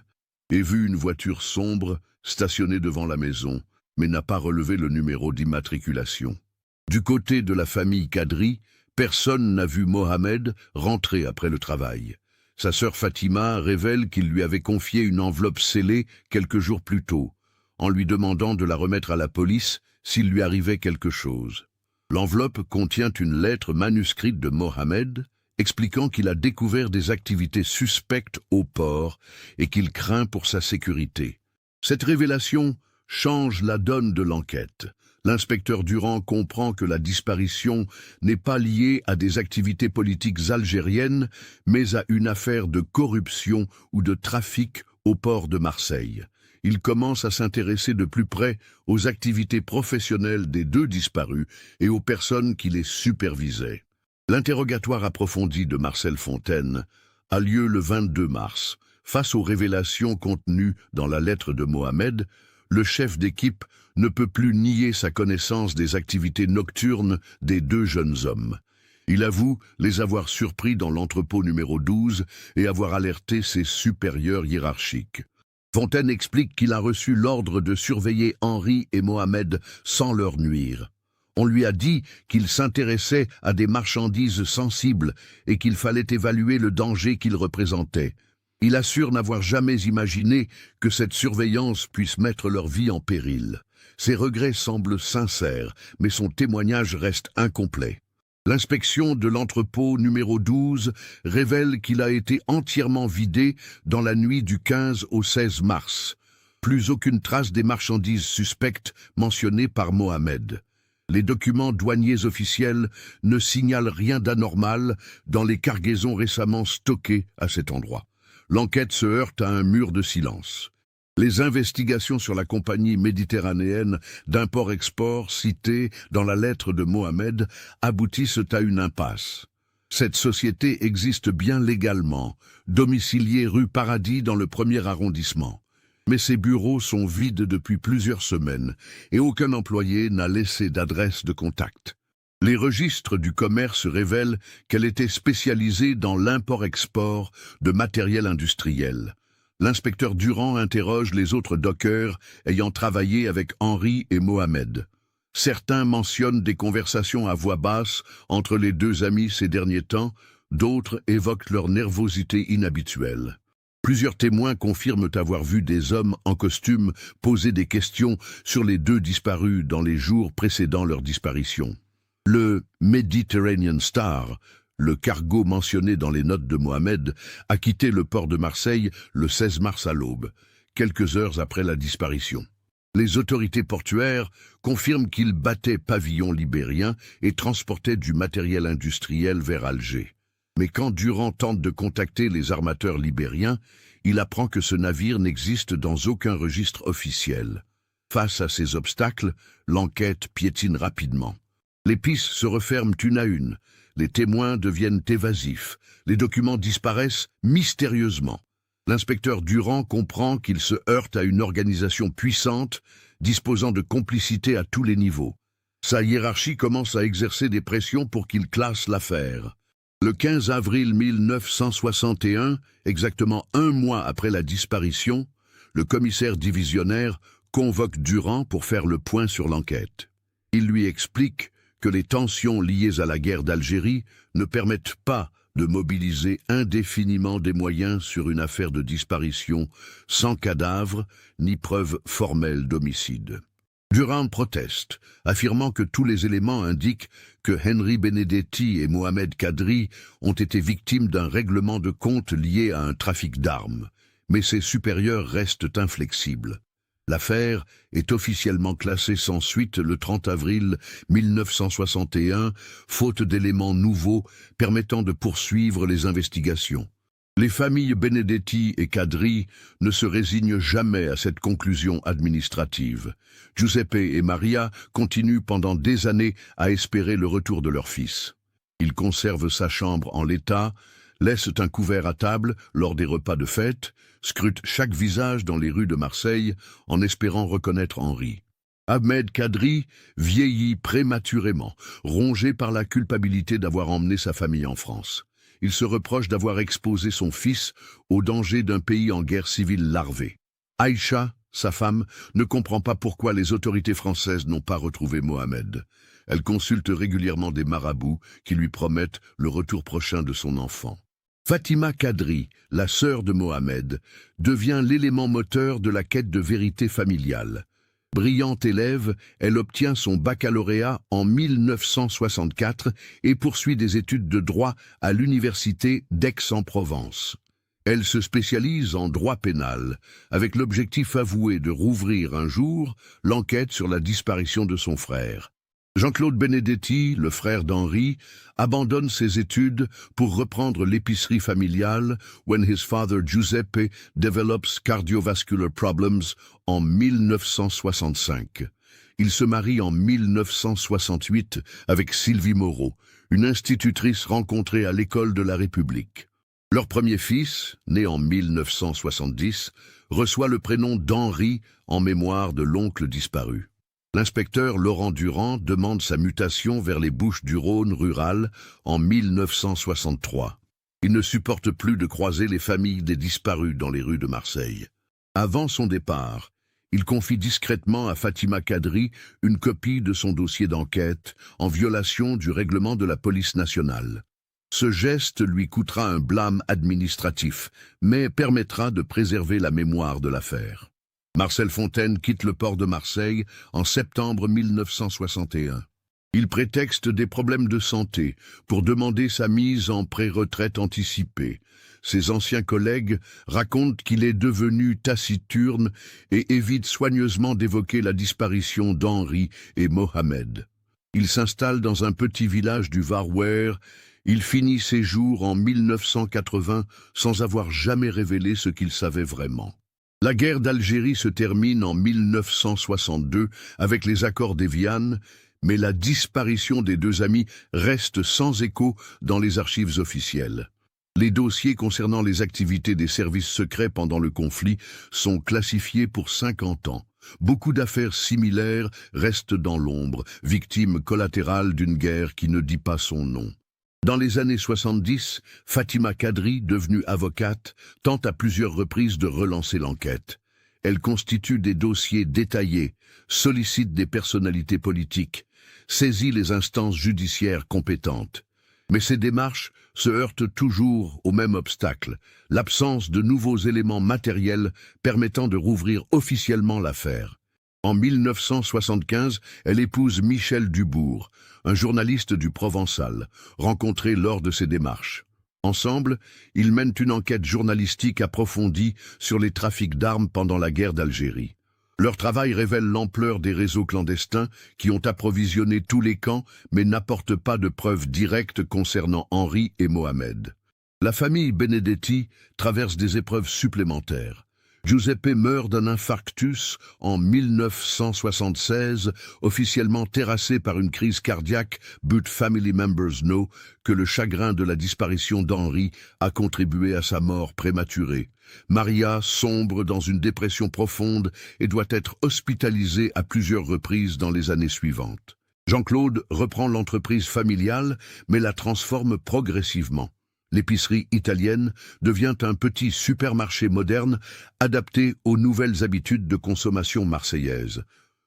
et vu une voiture sombre stationnée devant la maison, mais n'a pas relevé le numéro d'immatriculation. Du côté de la famille Kadri, personne n'a vu Mohamed rentrer après le travail. Sa sœur Fatima révèle qu'il lui avait confié une enveloppe scellée quelques jours plus tôt, en lui demandant de la remettre à la police s'il lui arrivait quelque chose. L'enveloppe contient une lettre manuscrite de Mohamed, expliquant qu'il a découvert des activités suspectes au port et qu'il craint pour sa sécurité. Cette révélation change la donne de l'enquête. L'inspecteur Durand comprend que la disparition n'est pas liée à des activités politiques algériennes, mais à une affaire de corruption ou de trafic au port de Marseille. Il commence à s'intéresser de plus près aux activités professionnelles des deux disparus et aux personnes qui les supervisaient. L'interrogatoire approfondi de Marcel Fontaine a lieu le 22 mars. Face aux révélations contenues dans la lettre de Mohamed, le chef d'équipe ne peut plus nier sa connaissance des activités nocturnes des deux jeunes hommes. Il avoue les avoir surpris dans l'entrepôt numéro 12 et avoir alerté ses supérieurs hiérarchiques. Fontaine explique qu'il a reçu l'ordre de surveiller Henri et Mohamed sans leur nuire. On lui a dit qu'il s'intéressait à des marchandises sensibles et qu'il fallait évaluer le danger qu'ils représentaient. Il assure n'avoir jamais imaginé que cette surveillance puisse mettre leur vie en péril. Ses regrets semblent sincères, mais son témoignage reste incomplet. L'inspection de l'entrepôt numéro 12 révèle qu'il a été entièrement vidé dans la nuit du 15 au 16 mars. Plus aucune trace des marchandises suspectes mentionnées par Mohamed. Les documents douaniers officiels ne signalent rien d'anormal dans les cargaisons récemment stockées à cet endroit. L'enquête se heurte à un mur de silence. Les investigations sur la compagnie méditerranéenne d'import-export citée dans la lettre de Mohamed aboutissent à une impasse. Cette société existe bien légalement, domiciliée rue Paradis dans le 1er arrondissement. Mais ses bureaux sont vides depuis plusieurs semaines et aucun employé n'a laissé d'adresse de contact. Les registres du commerce révèlent qu'elle était spécialisée dans l'import-export de matériel industriel. L'inspecteur Durand interroge les autres dockers ayant travaillé avec Henri et Mohamed. Certains mentionnent des conversations à voix basse entre les deux amis ces derniers temps, d'autres évoquent leur nervosité inhabituelle. Plusieurs témoins confirment avoir vu des hommes en costume poser des questions sur les deux disparus dans les jours précédant leur disparition. Le Mediterranean Star, le cargo mentionné dans les notes de Mohamed, a quitté le port de Marseille le 16 mars à l'aube, quelques heures après la disparition. Les autorités portuaires confirment qu'il battait pavillon libérien et transportait du matériel industriel vers Alger. Mais quand Durand tente de contacter les armateurs libériens, il apprend que ce navire n'existe dans aucun registre officiel. Face à ces obstacles, l'enquête piétine rapidement. Les pistes se referment une à une, les témoins deviennent évasifs, les documents disparaissent mystérieusement. L'inspecteur Durand comprend qu'il se heurte à une organisation puissante, disposant de complicité à tous les niveaux. Sa hiérarchie commence à exercer des pressions pour qu'il classe l'affaire. Le 15 avril 1961, exactement un mois après la disparition, le commissaire divisionnaire convoque Durand pour faire le point sur l'enquête. Il lui explique que les tensions liées à la guerre d'Algérie ne permettent pas de mobiliser indéfiniment des moyens sur une affaire de disparition sans cadavre ni preuve formelle d'homicide. Durand proteste, affirmant que tous les éléments indiquent que Henri Benedetti et Mohamed Kadri ont été victimes d'un règlement de compte lié à un trafic d'armes, mais ses supérieurs restent inflexibles. L'affaire est officiellement classée sans suite le 30 avril 1961, faute d'éléments nouveaux permettant de poursuivre les investigations. Les familles Benedetti et Kadri ne se résignent jamais à cette conclusion administrative. Giuseppe et Maria continuent pendant des années à espérer le retour de leur fils. Ils conservent sa chambre en l'état, laissent un couvert à table lors des repas de fête, scrutent chaque visage dans les rues de Marseille en espérant reconnaître Henri. Ahmed Kadri vieillit prématurément, rongé par la culpabilité d'avoir emmené sa famille en France. Il se reproche d'avoir exposé son fils au danger d'un pays en guerre civile larvée. Aïcha, sa femme, ne comprend pas pourquoi les autorités françaises n'ont pas retrouvé Mohamed. Elle consulte régulièrement des marabouts qui lui promettent le retour prochain de son enfant. Fatima Kadri, la sœur de Mohamed, devient l'élément moteur de la quête de vérité familiale. Brillante élève, elle obtient son baccalauréat en 1964 et poursuit des études de droit à l'université d'Aix-en-Provence. Elle se spécialise en droit pénal, avec l'objectif avoué de rouvrir un jour l'enquête sur la disparition de son frère. Jean-Claude Benedetti, le frère d'Henri, abandonne ses études pour reprendre l'épicerie familiale when his father Giuseppe develops cardiovascular problems en 1965. Il se marie en 1968 avec Sylvie Moreau, une institutrice rencontrée à l'école de la République. Leur premier fils, né en 1970, reçoit le prénom d'Henri en mémoire de l'oncle disparu. L'inspecteur Laurent Durand demande sa mutation vers les Bouches-du-Rhône rurales en 1963. Il ne supporte plus de croiser les familles des disparus dans les rues de Marseille. Avant son départ, il confie discrètement à Fatima Kadri une copie de son dossier d'enquête en violation du règlement de la police nationale. Ce geste lui coûtera un blâme administratif, mais permettra de préserver la mémoire de l'affaire. Marcel Fontaine quitte le port de Marseille en septembre 1961. Il prétexte des problèmes de santé pour demander sa mise en pré-retraite anticipée. Ses anciens collègues racontent qu'il est devenu taciturne et évite soigneusement d'évoquer la disparition d'Henri et Mohamed. Il s'installe dans un petit village du Var-Wer. Il finit ses jours en 1980 sans avoir jamais révélé ce qu'il savait vraiment. La guerre d'Algérie se termine en 1962 avec les accords d'Évian, mais la disparition des deux amis reste sans écho dans les archives officielles. Les dossiers concernant les activités des services secrets pendant le conflit sont classifiés pour 50 ans. Beaucoup d'affaires similaires restent dans l'ombre, victimes collatérales d'une guerre qui ne dit pas son nom. Dans les années 70, Fatima Kadri, devenue avocate, tente à plusieurs reprises de relancer l'enquête. Elle constitue des dossiers détaillés, sollicite des personnalités politiques, saisit les instances judiciaires compétentes. Mais ces démarches se heurtent toujours au même obstacle, l'absence de nouveaux éléments matériels permettant de rouvrir officiellement l'affaire. En 1975, elle épouse Michel Dubourg, un journaliste du Provençal, rencontré lors de ses démarches. Ensemble, ils mènent une enquête journalistique approfondie sur les trafics d'armes pendant la guerre d'Algérie. Leur travail révèle l'ampleur des réseaux clandestins qui ont approvisionné tous les camps mais n'apportent pas de preuves directes concernant Henri et Mohamed. La famille Benedetti traverse des épreuves supplémentaires. Giuseppe meurt d'un infarctus en 1976, officiellement terrassé par une crise cardiaque, but family members know que le chagrin de la disparition d'Henri a contribué à sa mort prématurée. Maria sombre dans une dépression profonde et doit être hospitalisée à plusieurs reprises dans les années suivantes. Jean-Claude reprend l'entreprise familiale, mais la transforme progressivement. L'épicerie italienne devient un petit supermarché moderne adapté aux nouvelles habitudes de consommation marseillaises.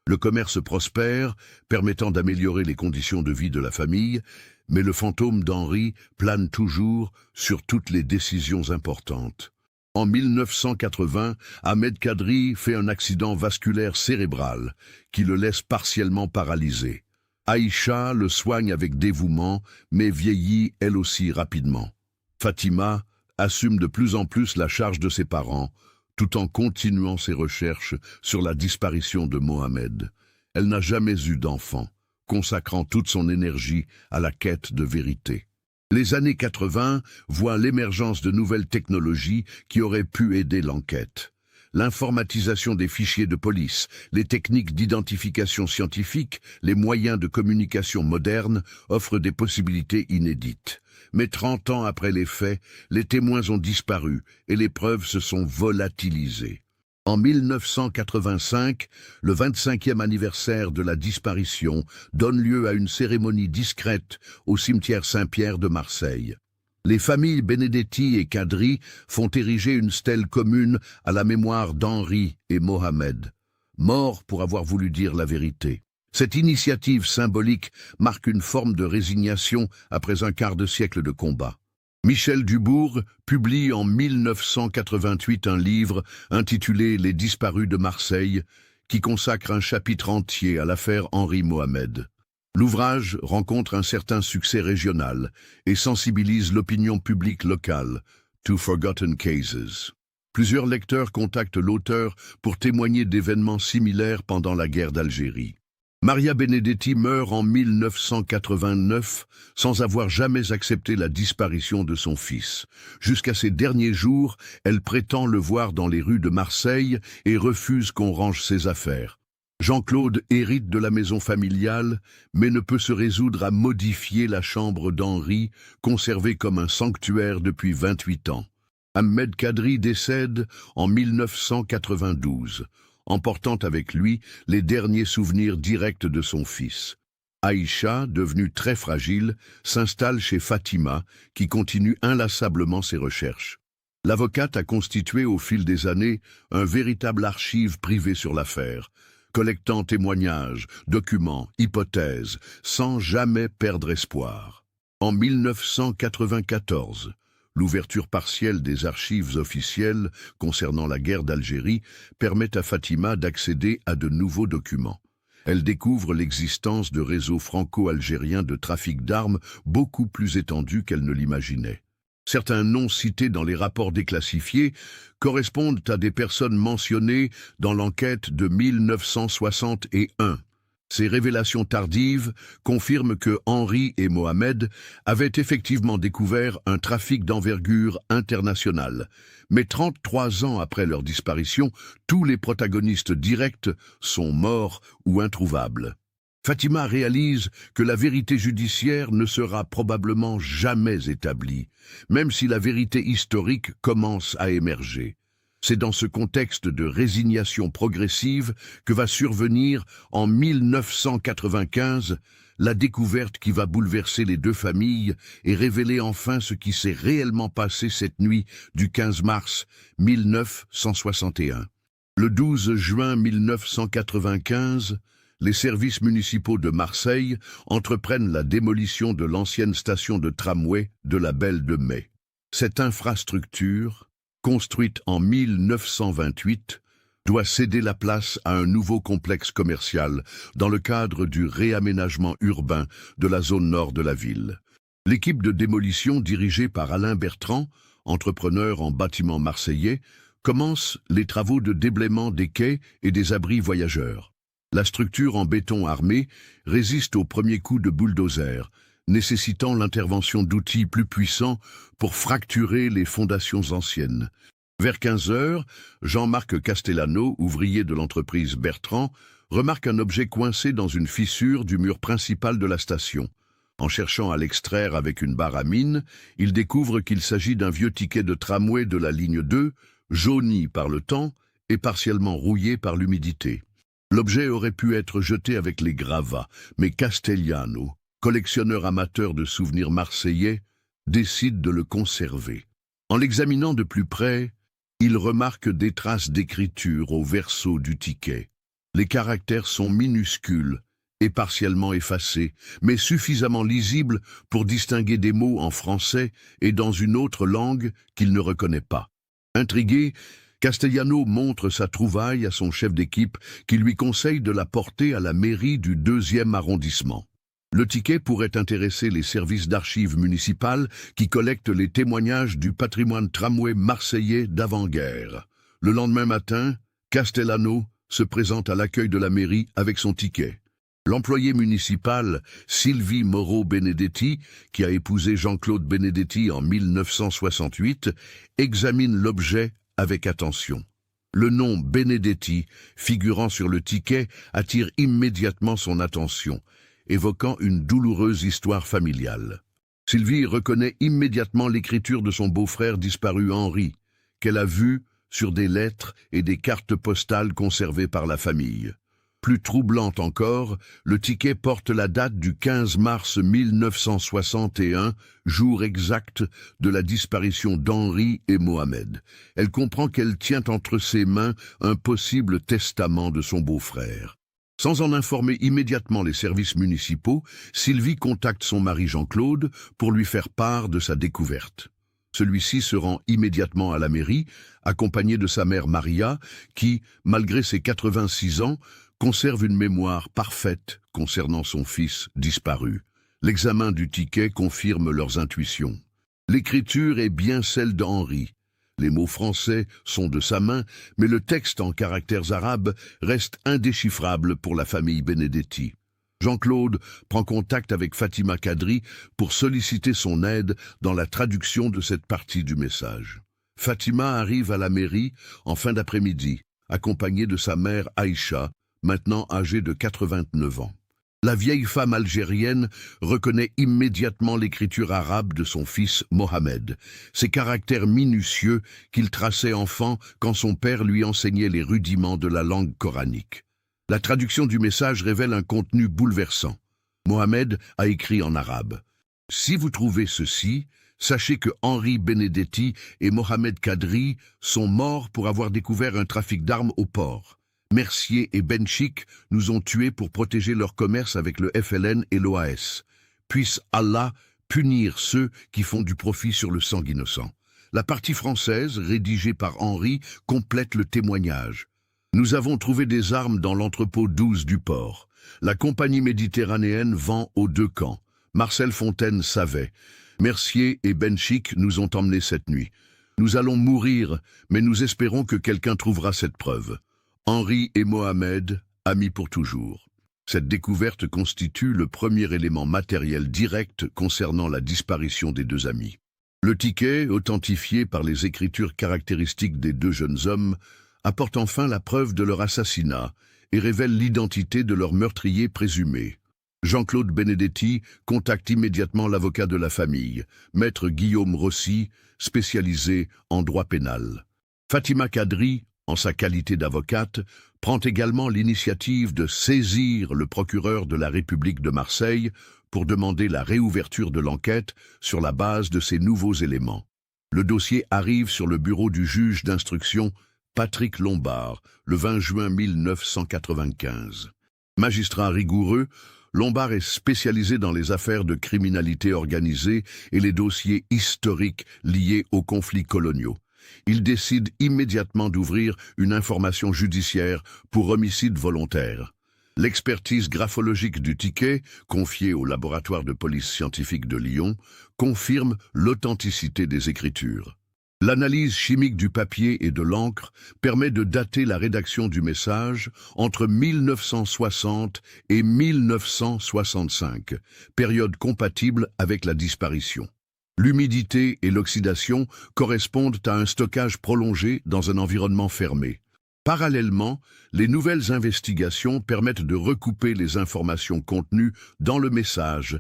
Le commerce prospère, permettant d'améliorer les conditions de vie de la famille, mais le fantôme d'Henri plane toujours sur toutes les décisions importantes. En 1980, Ahmed Kadri fait un accident vasculaire cérébral qui le laisse partiellement paralysé. Aïcha le soigne avec dévouement, mais vieillit elle aussi rapidement. Fatima assume de plus en plus la charge de ses parents, tout en continuant ses recherches sur la disparition de Mohamed. Elle n'a jamais eu d'enfant, consacrant toute son énergie à la quête de vérité. Les années 80 voient l'émergence de nouvelles technologies qui auraient pu aider l'enquête. L'informatisation des fichiers de police, les techniques d'identification scientifique, les moyens de communication modernes offrent des possibilités inédites. Mais 30 ans après les faits, les témoins ont disparu et les preuves se sont volatilisées. En 1985, le 25e anniversaire de la disparition donne lieu à une cérémonie discrète au cimetière Saint-Pierre de Marseille. Les familles Benedetti et Kadri font ériger une stèle commune à la mémoire d'Henri et Mohamed, morts pour avoir voulu dire la vérité. Cette initiative symbolique marque une forme de résignation après un quart de siècle de combat. Michel Dubourg publie en 1988 un livre intitulé « Les disparus de Marseille » qui consacre un chapitre entier à l'affaire Henri Mohamed. L'ouvrage rencontre un certain succès régional et sensibilise l'opinion publique locale, to forgotten cases. Plusieurs lecteurs contactent l'auteur pour témoigner d'événements similaires pendant la guerre d'Algérie. Maria Benedetti meurt en 1989 sans avoir jamais accepté la disparition de son fils. Jusqu'à ses derniers jours, elle prétend le voir dans les rues de Marseille et refuse qu'on range ses affaires. Jean-Claude hérite de la maison familiale, mais ne peut se résoudre à modifier la chambre d'Henri, conservée comme un sanctuaire depuis 28 ans. Ahmed Kadri décède en 1992. Emportant avec lui les derniers souvenirs directs de son fils. Aïcha, devenue très fragile, s'installe chez Fatima, qui continue inlassablement ses recherches. L'avocate a constitué au fil des années un véritable archive privée sur l'affaire, collectant témoignages, documents, hypothèses, sans jamais perdre espoir. En 1994, l'ouverture partielle des archives officielles concernant la guerre d'Algérie permet à Fatima d'accéder à de nouveaux documents. Elle découvre l'existence de réseaux franco-algériens de trafic d'armes beaucoup plus étendus qu'elle ne l'imaginait. Certains noms cités dans les rapports déclassifiés correspondent à des personnes mentionnées dans l'enquête de 1961. Ces révélations tardives confirment que Henri et Mohamed avaient effectivement découvert un trafic d'envergure internationale. Mais 33 ans après leur disparition, tous les protagonistes directs sont morts ou introuvables. Fatima réalise que la vérité judiciaire ne sera probablement jamais établie, même si la vérité historique commence à émerger. C'est dans ce contexte de résignation progressive que va survenir, en 1995, la découverte qui va bouleverser les deux familles et révéler enfin ce qui s'est réellement passé cette nuit du 15 mars 1961. Le 12 juin 1995, les services municipaux de Marseille entreprennent la démolition de l'ancienne station de tramway de la Belle de Mai. Cette infrastructure, construite en 1928, doit céder la place à un nouveau complexe commercial dans le cadre du réaménagement urbain de la zone nord de la ville. L'équipe de démolition dirigée par Alain Bertrand, entrepreneur en bâtiment marseillais, Commencent les travaux de déblaiement des quais et des abris voyageurs. La structure en béton armé résiste aux premiers coups de bulldozer, nécessitant l'intervention d'outils plus puissants pour fracturer les fondations anciennes. Vers 15 heures, Jean-Marc Castellano, ouvrier de l'entreprise Bertrand, remarque un objet coincé dans une fissure du mur principal de la station. En cherchant à l'extraire avec une barre à mine, il découvre qu'il s'agit d'un vieux ticket de tramway de la ligne 2, jauni par le temps et partiellement rouillé par l'humidité. L'objet aurait pu être jeté avec les gravats, mais Castellano, collectionneur amateur de souvenirs marseillais, décide de le conserver. En l'examinant de plus près, il remarque des traces d'écriture au verso du ticket. Les caractères sont minuscules et partiellement effacés, mais suffisamment lisibles pour distinguer des mots en français et dans une autre langue qu'il ne reconnaît pas. Intrigué, Castellano montre sa trouvaille à son chef d'équipe qui lui conseille de la porter à la mairie du 2e arrondissement. Le ticket pourrait intéresser les services d'archives municipales qui collectent les témoignages du patrimoine tramway marseillais d'avant-guerre. Le lendemain matin, Castellano se présente à l'accueil de la mairie avec son ticket. L'employé municipal Sylvie Moreau-Benedetti, qui a épousé Jean-Claude Benedetti en 1968, examine l'objet avec attention. Le nom Benedetti, figurant sur le ticket, attire immédiatement son attention, évoquant une douloureuse histoire familiale. Sylvie reconnaît immédiatement l'écriture de son beau-frère disparu Henri, qu'elle a vu sur des lettres et des cartes postales conservées par la famille. Plus troublante encore, le ticket porte la date du 15 mars 1961, jour exact de la disparition d'Henri et Mohamed. Elle comprend qu'elle tient entre ses mains un possible testament de son beau-frère. Sans en informer immédiatement les services municipaux, Sylvie contacte son mari Jean-Claude pour lui faire part de sa découverte. Celui-ci se rend immédiatement à la mairie, accompagné de sa mère Maria, qui, malgré ses 86 ans, conserve une mémoire parfaite concernant son fils disparu. L'examen du ticket confirme leurs intuitions. L'écriture est bien celle d'Henri. Les mots français sont de sa main, mais le texte en caractères arabes reste indéchiffrable pour la famille Benedetti. Jean-Claude prend contact avec Fatima Kadri pour solliciter son aide dans la traduction de cette partie du message. Fatima arrive à la mairie en fin d'après-midi, accompagnée de sa mère Aïcha, maintenant âgée de 89 ans. La vieille femme algérienne reconnaît immédiatement l'écriture arabe de son fils Mohamed, ces caractères minutieux qu'il traçait enfant quand son père lui enseignait les rudiments de la langue coranique. La traduction du message révèle un contenu bouleversant. Mohamed a écrit en arabe. « Si vous trouvez ceci, sachez que Henri Benedetti et Mohamed Kadri sont morts pour avoir découvert un trafic d'armes au port. Mercier et Benchik nous ont tués pour protéger leur commerce avec le FLN et l'OAS. Puisse Allah punir ceux qui font du profit sur le sang innocent. » La partie française, rédigée par Henri, complète le témoignage. Nous avons trouvé des armes dans l'entrepôt 12 du port. La compagnie méditerranéenne vend aux deux camps. Marcel Fontaine savait. Mercier et Benchik nous ont emmenés cette nuit. Nous allons mourir, mais nous espérons que quelqu'un trouvera cette preuve. Henri et Mohamed, amis pour toujours. Cette découverte constitue le premier élément matériel direct concernant la disparition des deux amis. Le ticket, authentifié par les écritures caractéristiques des deux jeunes hommes, apporte enfin la preuve de leur assassinat et révèle l'identité de leur meurtrier présumé. Jean-Claude Benedetti contacte immédiatement l'avocat de la famille, maître Guillaume Rossi, spécialisé en droit pénal. Fatima Kadri, en sa qualité d'avocate, prend également l'initiative de saisir le procureur de la République de Marseille pour demander la réouverture de l'enquête sur la base de ces nouveaux éléments. Le dossier arrive sur le bureau du juge d'instruction Patrick Lombard, le 20 juin 1995. Magistrat rigoureux, Lombard est spécialisé dans les affaires de criminalité organisée et les dossiers historiques liés aux conflits coloniaux. Il décide immédiatement d'ouvrir une information judiciaire pour homicide volontaire. L'expertise graphologique du ticket, confiée au laboratoire de police scientifique de Lyon, confirme l'authenticité des écritures. L'analyse chimique du papier et de l'encre permet de dater la rédaction du message entre 1960 et 1965, période compatible avec la disparition. L'humidité et l'oxydation correspondent à un stockage prolongé dans un environnement fermé. Parallèlement, les nouvelles investigations permettent de recouper les informations contenues dans le message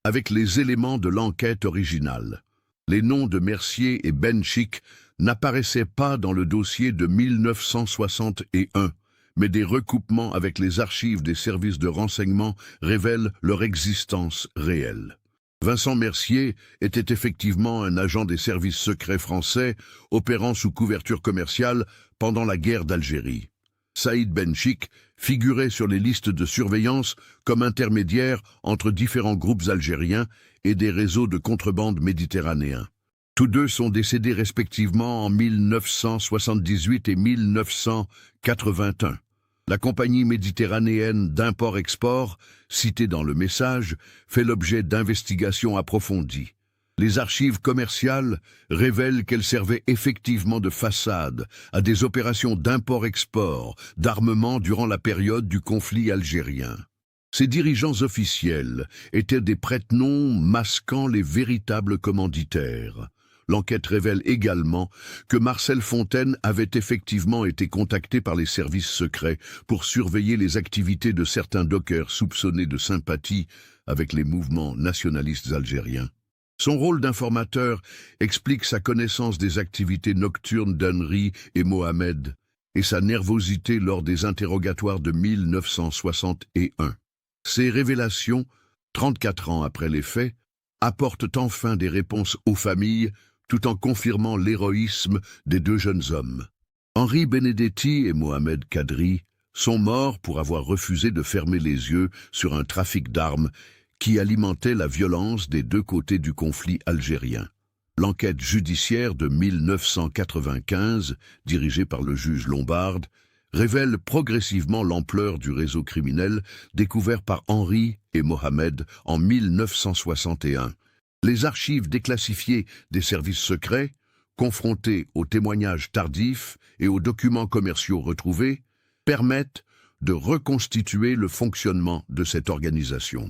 avec les éléments de l'enquête originale. Les noms de Mercier et Benchik n'apparaissaient pas dans le dossier de 1961, mais des recoupements avec les archives des services de renseignement révèlent leur existence réelle. Vincent Mercier était effectivement un agent des services secrets français opérant sous couverture commerciale pendant la guerre d'Algérie. Saïd Benchik figurait sur les listes de surveillance comme intermédiaire entre différents groupes algériens et des réseaux de contrebande méditerranéens. Tous deux sont décédés respectivement en 1978 et 1981. La compagnie méditerranéenne d'import-export, citée dans le message, fait l'objet d'investigations approfondies. Les archives commerciales révèlent qu'elle servait effectivement de façade à des opérations d'import-export d'armement durant la période du conflit algérien. Ces dirigeants officiels étaient des prête-noms masquant les véritables commanditaires. L'enquête révèle également que Marcel Fontaine avait effectivement été contacté par les services secrets pour surveiller les activités de certains dockers soupçonnés de sympathie avec les mouvements nationalistes algériens. Son rôle d'informateur explique sa connaissance des activités nocturnes d'Henri et Mohamed et sa nervosité lors des interrogatoires de 1961. Ces révélations, 34 ans après les faits, apportent enfin des réponses aux familles tout en confirmant l'héroïsme des deux jeunes hommes. Henri Benedetti et Mohamed Kadri sont morts pour avoir refusé de fermer les yeux sur un trafic d'armes qui alimentait la violence des deux côtés du conflit algérien. L'enquête judiciaire de 1995, dirigée par le juge Lombard, révèle progressivement l'ampleur du réseau criminel découvert par Henri et Mohamed en 1961. Les archives déclassifiées des services secrets, confrontées aux témoignages tardifs et aux documents commerciaux retrouvés, permettent de reconstituer le fonctionnement de cette organisation.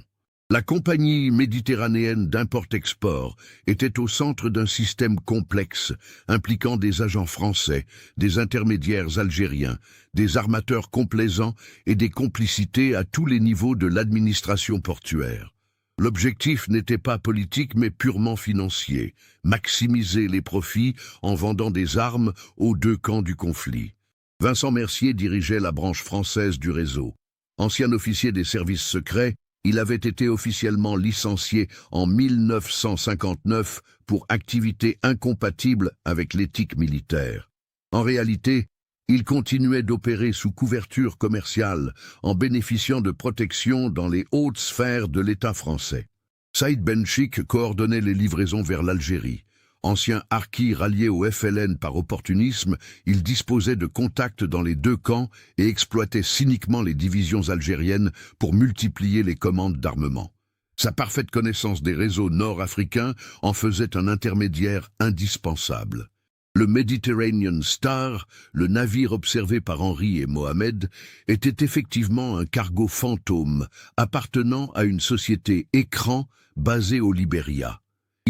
La compagnie méditerranéenne d'import-export était au centre d'un système complexe impliquant des agents français, des intermédiaires algériens, des armateurs complaisants et des complicités à tous les niveaux de l'administration portuaire. L'objectif n'était pas politique mais purement financier, maximiser les profits en vendant des armes aux deux camps du conflit. Vincent Mercier dirigeait la branche française du réseau. Ancien officier des services secrets, il avait été officiellement licencié en 1959 pour activités incompatibles avec l'éthique militaire. En réalité, il continuait d'opérer sous couverture commerciale en bénéficiant de protection dans les hautes sphères de l'État français. Saïd Benchik coordonnait les livraisons vers l'Algérie. Ancien harki rallié au FLN par opportunisme, il disposait de contacts dans les deux camps et exploitait cyniquement les divisions algériennes pour multiplier les commandes d'armement. Sa parfaite connaissance des réseaux nord-africains en faisait un intermédiaire indispensable. Le Mediterranean Star, le navire observé par Henri et Mohamed, était effectivement un cargo fantôme appartenant à une société écran basée au Libéria.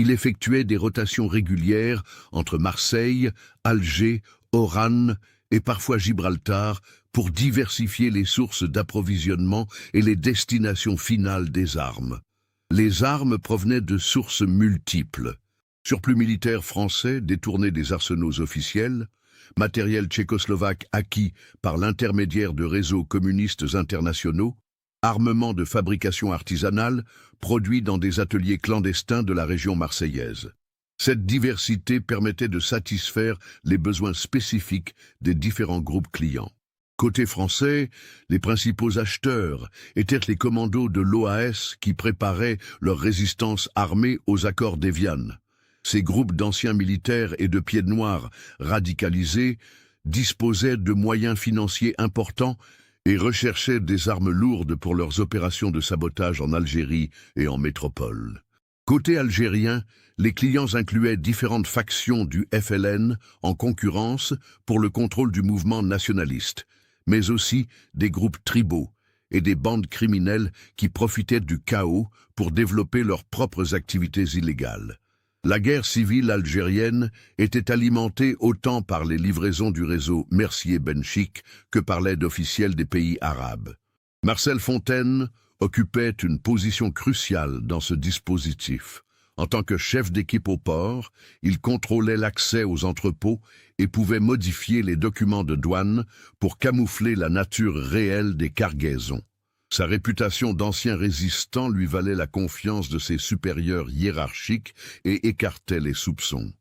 Il effectuait des rotations régulières entre Marseille, Alger, Oran et parfois Gibraltar pour diversifier les sources d'approvisionnement et les destinations finales des armes. Les armes provenaient de sources multiples. Surplus militaire français détourné des arsenaux officiels, matériel tchécoslovaque acquis par l'intermédiaire de réseaux communistes internationaux, armement de fabrication artisanale produit dans des ateliers clandestins de la région marseillaise. Cette diversité permettait de satisfaire les besoins spécifiques des différents groupes clients. Côté français, les principaux acheteurs étaient les commandos de l'OAS qui préparaient leur résistance armée aux accords d'Évian. Ces groupes d'anciens militaires et de pieds noirs radicalisés disposaient de moyens financiers importants et recherchaient des armes lourdes pour leurs opérations de sabotage en Algérie et en métropole. Côté algérien, les clients incluaient différentes factions du FLN en concurrence pour le contrôle du mouvement nationaliste, mais aussi des groupes tribaux et des bandes criminelles qui profitaient du chaos pour développer leurs propres activités illégales. La guerre civile algérienne était alimentée autant par les livraisons du réseau Mercier-Benchik que par l'aide officielle des pays arabes. Marcel Fontaine occupait une position cruciale dans ce dispositif. En tant que chef d'équipe au port, il contrôlait l'accès aux entrepôts et pouvait modifier les documents de douane pour camoufler la nature réelle des cargaisons. Sa réputation d'ancien résistant lui valait la confiance de ses supérieurs hiérarchiques et écartait les soupçons.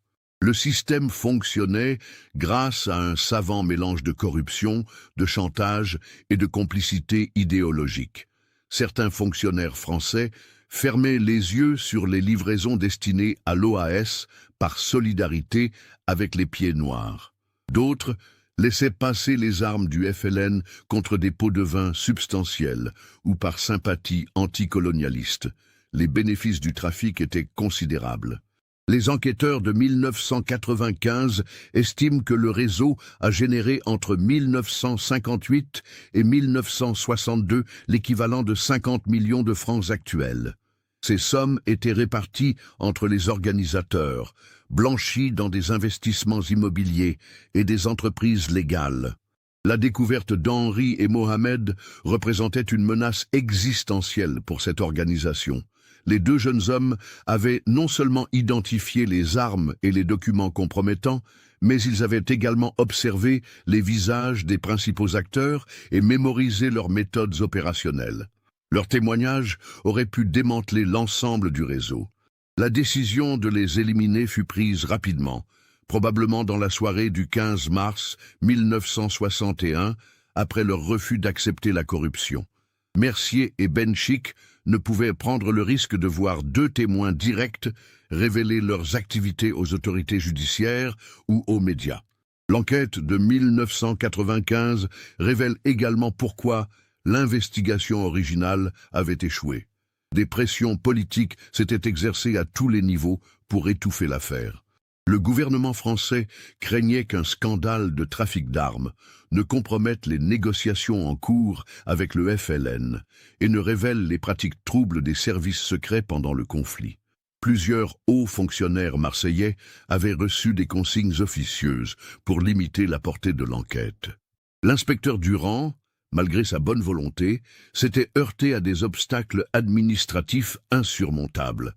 Le système fonctionnait grâce à un savant mélange de corruption, de chantage et de complicité idéologique. Certains fonctionnaires français fermaient les yeux sur les livraisons destinées à l'OAS par solidarité avec les pieds noirs. D'autres laissaient passer les armes du FLN contre des pots de vin substantiels ou par sympathie anticolonialiste. Les bénéfices du trafic étaient considérables. Les enquêteurs de 1995 estiment que le réseau a généré entre 1958 et 1962 l'équivalent de 50 millions de francs actuels. Ces sommes étaient réparties entre les organisateurs, blanchies dans des investissements immobiliers et des entreprises légales. La découverte d'Henri et Mohamed représentait une menace existentielle pour cette organisation. Les deux jeunes hommes avaient non seulement identifié les armes et les documents compromettants, mais ils avaient également observé les visages des principaux acteurs et mémorisé leurs méthodes opérationnelles. Leurs témoignages auraient pu démanteler l'ensemble du réseau. La décision de les éliminer fut prise rapidement, probablement dans la soirée du 15 mars 1961, après leur refus d'accepter la corruption. Mercier et Benchik ne pouvaient prendre le risque de voir deux témoins directs révéler leurs activités aux autorités judiciaires ou aux médias. L'enquête de 1995 révèle également pourquoi l'investigation originale avait échoué. Des pressions politiques s'étaient exercées à tous les niveaux pour étouffer l'affaire. Le gouvernement français craignait qu'un scandale de trafic d'armes ne compromette les négociations en cours avec le FLN et ne révèle les pratiques troubles des services secrets pendant le conflit. Plusieurs hauts fonctionnaires marseillais avaient reçu des consignes officieuses pour limiter la portée de l'enquête. L'inspecteur Durand, malgré sa bonne volonté, s'était heurté à des obstacles administratifs insurmontables.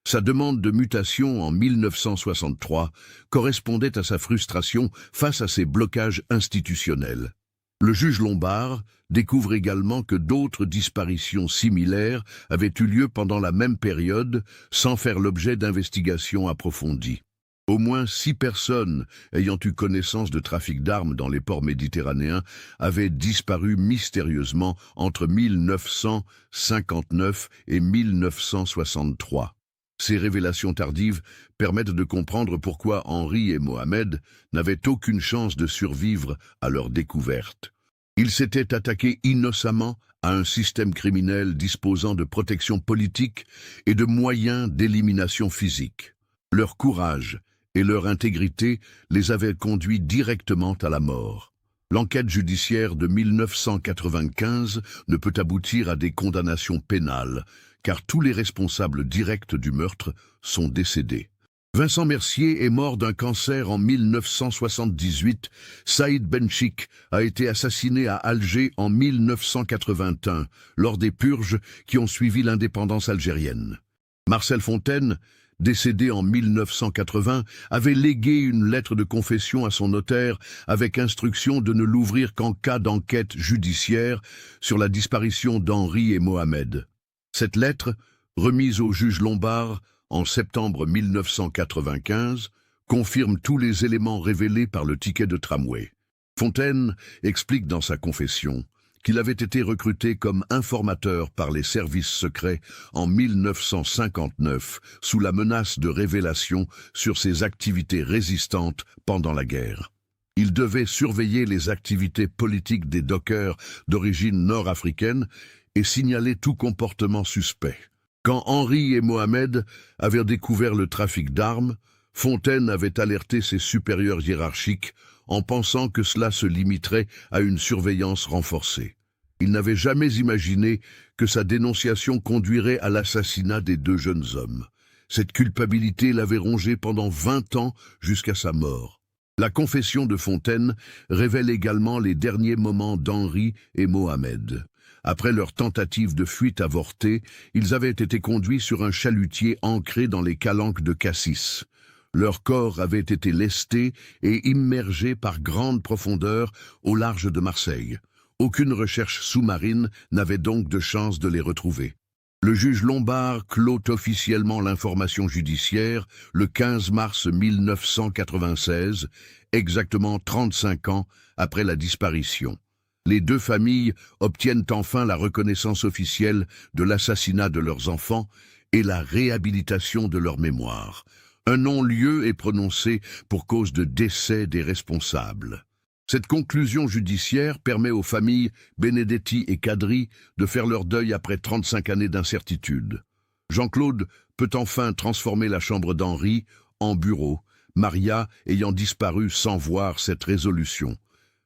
Sa demande de mutation en 1963 correspondait à sa frustration face à ces blocages institutionnels. Le juge Lombard découvre également que d'autres disparitions similaires avaient eu lieu pendant la même période sans faire l'objet d'investigations approfondies. Au moins 6 personnes ayant eu connaissance de trafic d'armes dans les ports méditerranéens avaient disparu mystérieusement entre 1959 et 1963. Ces révélations tardives permettent de comprendre pourquoi Henri et Mohamed n'avaient aucune chance de survivre à leur découverte. Ils s'étaient attaqués innocemment à un système criminel disposant de protection politique et de moyens d'élimination physique. Leur courage et leur intégrité les avaient conduits directement à la mort. L'enquête judiciaire de 1995 ne peut aboutir à des condamnations pénales, car tous les responsables directs du meurtre sont décédés. Vincent Mercier est mort d'un cancer en 1978. Saïd Benchik a été assassiné à Alger en 1981, lors des purges qui ont suivi l'indépendance algérienne. Marcel Fontaine, décédé en 1980, avait légué une lettre de confession à son notaire avec instruction de ne l'ouvrir qu'en cas d'enquête judiciaire sur la disparition d'Henri et Mohamed. Cette lettre, remise au juge Lombard en septembre 1995, confirme tous les éléments révélés par le ticket de tramway. Fontaine explique dans sa confession qu'il avait été recruté comme informateur par les services secrets en 1959 sous la menace de révélations sur ses activités résistantes pendant la guerre. Il devait surveiller les activités politiques des dockers d'origine nord-africaine et signaler tout comportement suspect. Quand Henri et Mohamed avaient découvert le trafic d'armes, Fontaine avait alerté ses supérieurs hiérarchiques en pensant que cela se limiterait à une surveillance renforcée. Il n'avait jamais imaginé que sa dénonciation conduirait à l'assassinat des deux jeunes hommes. Cette culpabilité l'avait rongé pendant 20 ans jusqu'à sa mort. La confession de Fontaine révèle également les derniers moments d'Henri et Mohamed. Après leur tentative de fuite avortée, ils avaient été conduits sur un chalutier ancré dans les calanques de Cassis. Leur corps avait été lesté et immergé par grande profondeur au large de Marseille. Aucune recherche sous-marine n'avait donc de chance de les retrouver. Le juge Lombard clôt officiellement l'information judiciaire le 15 mars 1996, exactement 35 ans après la disparition. Les deux familles obtiennent enfin la reconnaissance officielle de l'assassinat de leurs enfants et la réhabilitation de leur mémoire. Un non-lieu est prononcé pour cause de décès des responsables. Cette conclusion judiciaire permet aux familles Benedetti et Kadri de faire leur deuil après 35 années d'incertitude. Jean-Claude peut enfin transformer la chambre d'Henri en bureau, Maria ayant disparu sans voir cette résolution.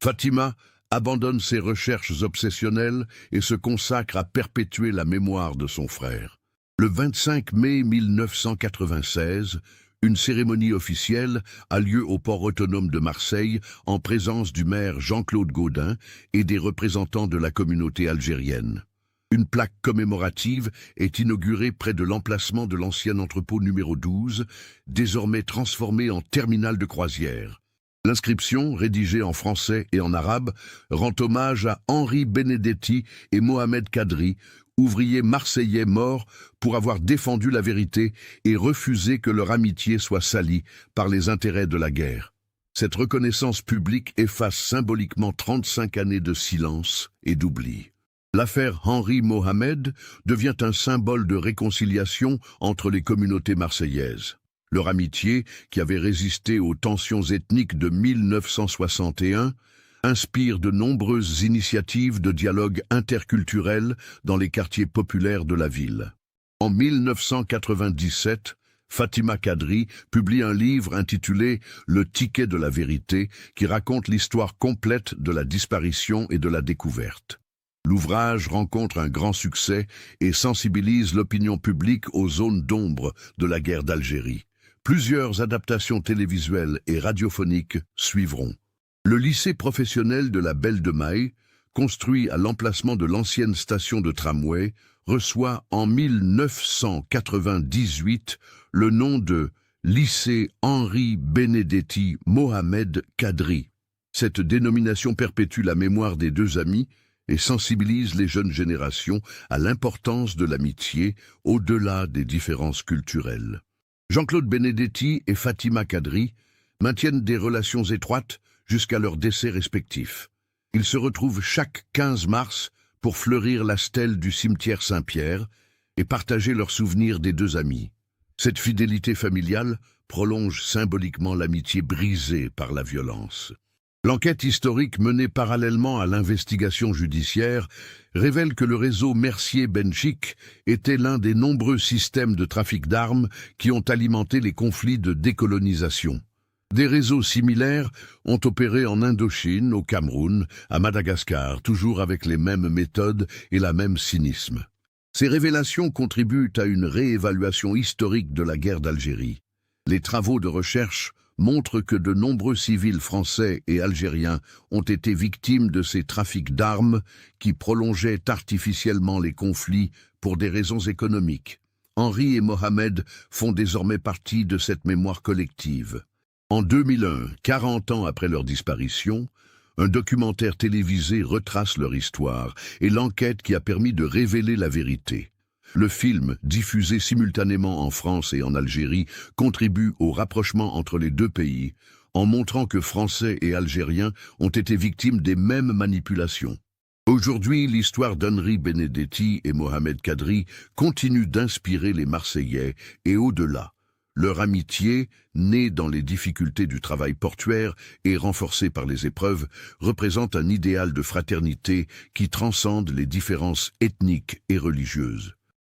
Fatima abandonne ses recherches obsessionnelles et se consacre à perpétuer la mémoire de son frère. Le 25 mai 1996, une cérémonie officielle a lieu au port autonome de Marseille en présence du maire Jean-Claude Gaudin et des représentants de la communauté algérienne. Une plaque commémorative est inaugurée près de l'emplacement de l'ancien entrepôt numéro 12, désormais transformé en terminal de croisière. L'inscription, rédigée en français et en arabe, rend hommage à Henri Benedetti et Mohamed Kadri, ouvriers marseillais morts pour avoir défendu la vérité et refusé que leur amitié soit salie par les intérêts de la guerre. Cette reconnaissance publique efface symboliquement 35 années de silence et d'oubli. L'affaire Henri Mohamed devient un symbole de réconciliation entre les communautés marseillaises. Leur amitié, qui avait résisté aux tensions ethniques de 1961, inspire de nombreuses initiatives de dialogue interculturel dans les quartiers populaires de la ville. En 1997, Fatima Kadri publie un livre intitulé « Le ticket de la vérité » qui raconte l'histoire complète de la disparition et de la découverte. L'ouvrage rencontre un grand succès et sensibilise l'opinion publique aux zones d'ombre de la guerre d'Algérie. Plusieurs adaptations télévisuelles et radiophoniques suivront. Le lycée professionnel de la Belle de Mai, construit à l'emplacement de l'ancienne station de tramway, reçoit en 1998 le nom de lycée Henri Benedetti Mohamed Kadri. Cette dénomination perpétue la mémoire des deux amis et sensibilise les jeunes générations à l'importance de l'amitié au-delà des différences culturelles. Jean-Claude Benedetti et Fatima Kadri maintiennent des relations étroites jusqu'à leur décès respectifs. Ils se retrouvent chaque 15 mars pour fleurir la stèle du cimetière Saint-Pierre et partager leurs souvenirs des deux amis. Cette fidélité familiale prolonge symboliquement l'amitié brisée par la violence. L'enquête historique menée parallèlement à l'investigation judiciaire révèle que le réseau Mercier-Benchik était l'un des nombreux systèmes de trafic d'armes qui ont alimenté les conflits de décolonisation. Des réseaux similaires ont opéré en Indochine, au Cameroun, à Madagascar, toujours avec les mêmes méthodes et la même cynisme. Ces révélations contribuent à une réévaluation historique de la guerre d'Algérie. Les travaux de recherche montrent que de nombreux civils français et algériens ont été victimes de ces trafics d'armes qui prolongeaient artificiellement les conflits pour des raisons économiques. Henri et Mohamed font désormais partie de cette mémoire collective. En 2001, 40 ans après leur disparition, un documentaire télévisé retrace leur histoire et l'enquête qui a permis de révéler la vérité. Le film, diffusé simultanément en France et en Algérie, contribue au rapprochement entre les deux pays, en montrant que Français et Algériens ont été victimes des mêmes manipulations. Aujourd'hui, l'histoire d'Henri Benedetti et Mohamed Kadri continue d'inspirer les Marseillais et au-delà. Leur amitié, née dans les difficultés du travail portuaire et renforcée par les épreuves, représente un idéal de fraternité qui transcende les différences ethniques et religieuses.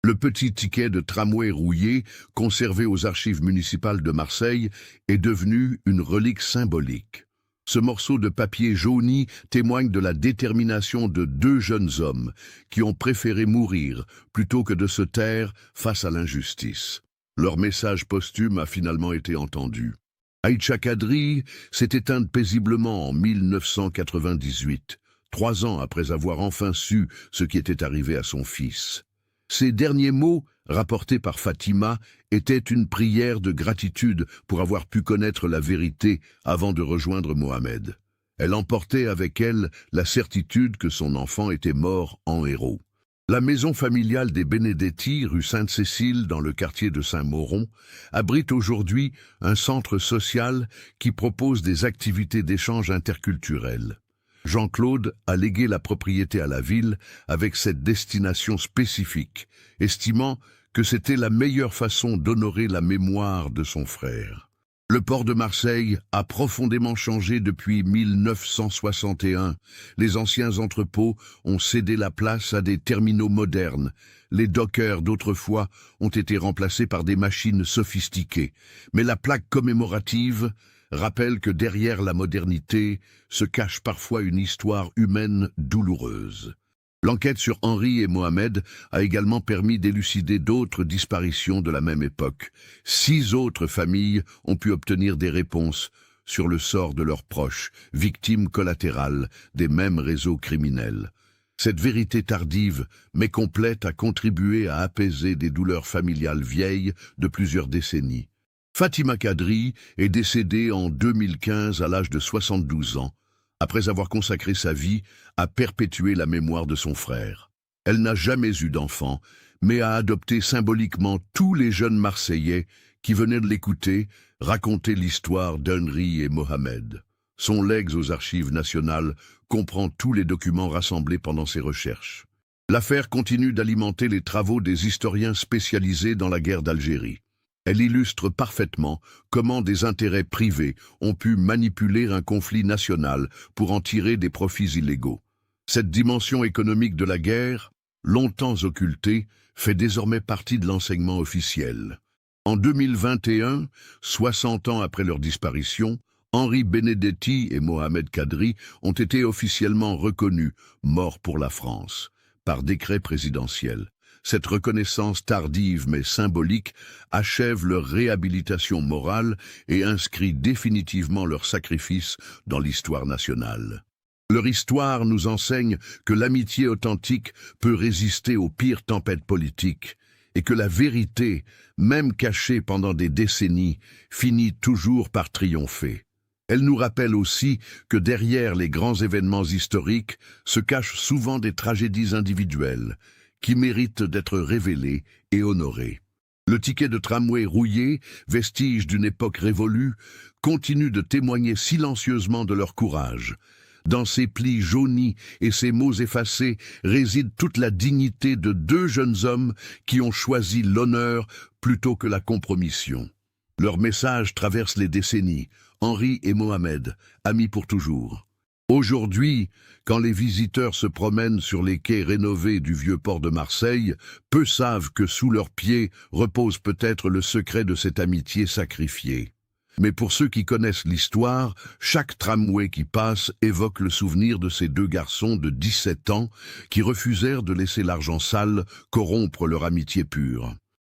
Le petit ticket de tramway rouillé, conservé aux archives municipales de Marseille, est devenu une relique symbolique. Ce morceau de papier jauni témoigne de la détermination de deux jeunes hommes qui ont préféré mourir plutôt que de se taire face à l'injustice. Leur message posthume a finalement été entendu. Aïcha Kadri s'est éteinte paisiblement en 1998, 3 ans après avoir enfin su ce qui était arrivé à son fils. Ses derniers mots, rapportés par Fatima, étaient une prière de gratitude pour avoir pu connaître la vérité avant de rejoindre Mohamed. Elle emportait avec elle la certitude que son enfant était mort en héros. La maison familiale des Benedetti, rue Sainte-Cécile, dans le quartier de Saint-Mauron, abrite aujourd'hui un centre social qui propose des activités d'échange interculturel. Jean-Claude a légué la propriété à la ville avec cette destination spécifique, estimant que c'était la meilleure façon d'honorer la mémoire de son frère. Le port de Marseille a profondément changé depuis 1961. Les anciens entrepôts ont cédé la place à des terminaux modernes. Les dockers d'autrefois ont été remplacés par des machines sophistiquées. Mais la plaque commémorative rappelle que derrière la modernité se cache parfois une histoire humaine douloureuse. L'enquête sur Henri et Mohamed a également permis d'élucider d'autres disparitions de la même époque. 6 autres familles ont pu obtenir des réponses sur le sort de leurs proches, victimes collatérales des mêmes réseaux criminels. Cette vérité tardive, mais complète, a contribué à apaiser des douleurs familiales vieilles de plusieurs décennies. Fatima Kadri est décédée en 2015 à l'âge de 72 ans, après avoir consacré sa vie à perpétuer la mémoire de son frère. Elle n'a jamais eu d'enfant, mais a adopté symboliquement tous les jeunes Marseillais qui venaient de l'écouter raconter l'histoire d'Henri et Mohamed. Son legs aux archives nationales comprend tous les documents rassemblés pendant ses recherches. L'affaire continue d'alimenter les travaux des historiens spécialisés dans la guerre d'Algérie. Elle illustre parfaitement comment des intérêts privés ont pu manipuler un conflit national pour en tirer des profits illégaux. Cette dimension économique de la guerre, longtemps occultée, fait désormais partie de l'enseignement officiel. En 2021, 60 ans après leur disparition, Henri Benedetti et Mohamed Kadri ont été officiellement reconnus morts pour la France, par décret présidentiel. Cette reconnaissance tardive mais symbolique achève leur réhabilitation morale et inscrit définitivement leur sacrifice dans l'histoire nationale. Leur histoire nous enseigne que l'amitié authentique peut résister aux pires tempêtes politiques et que la vérité, même cachée pendant des décennies, finit toujours par triompher. Elle nous rappelle aussi que derrière les grands événements historiques se cachent souvent des tragédies individuelles, qui méritent d'être révélés et honorés. Le ticket de tramway rouillé, vestige d'une époque révolue, continue de témoigner silencieusement de leur courage. Dans ces plis jaunis et ces mots effacés réside toute la dignité de 2 jeunes hommes qui ont choisi l'honneur plutôt que la compromission. Leur message traverse les décennies. Henri et Mohamed, amis pour toujours. Aujourd'hui, quand les visiteurs se promènent sur les quais rénovés du vieux port de Marseille, peu savent que sous leurs pieds repose peut-être le secret de cette amitié sacrifiée. Mais pour ceux qui connaissent l'histoire, chaque tramway qui passe évoque le souvenir de ces 2 garçons de 17 ans qui refusèrent de laisser l'argent sale corrompre leur amitié pure.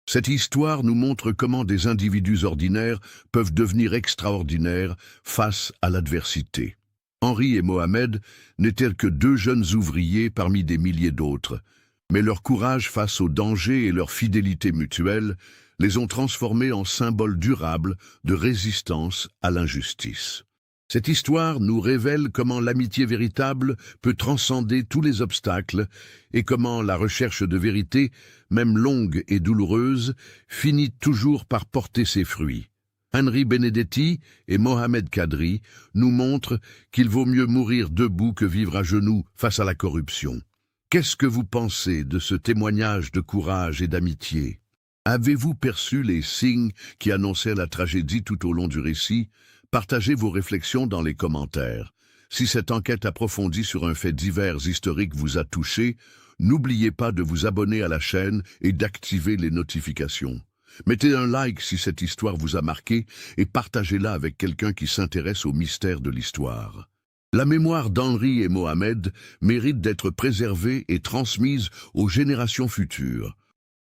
Cette histoire nous montre comment des individus ordinaires peuvent devenir extraordinaires face à l'adversité. Henri et Mohamed n'étaient que 2 jeunes ouvriers parmi des milliers d'autres, mais leur courage face aux dangers et leur fidélité mutuelle les ont transformés en symboles durables de résistance à l'injustice. Cette histoire nous révèle comment l'amitié véritable peut transcender tous les obstacles et comment la recherche de vérité, même longue et douloureuse, finit toujours par porter ses fruits. Henri Benedetti et Mohamed Kadri nous montrent qu'il vaut mieux mourir debout que vivre à genoux face à la corruption. Qu'est-ce que vous pensez de ce témoignage de courage et d'amitié? Avez-vous perçu les signes qui annonçaient la tragédie tout au long du récit? Partagez vos réflexions dans les commentaires. Si cette enquête approfondie sur un fait divers historique vous a touché, N'oubliez pas de vous abonner à la chaîne et d'activer les notifications. Mettez un like si cette histoire vous a marqué et partagez-la avec quelqu'un qui s'intéresse au mystère de l'histoire. La mémoire d'Henri et Mohamed mérite d'être préservée et transmise aux générations futures.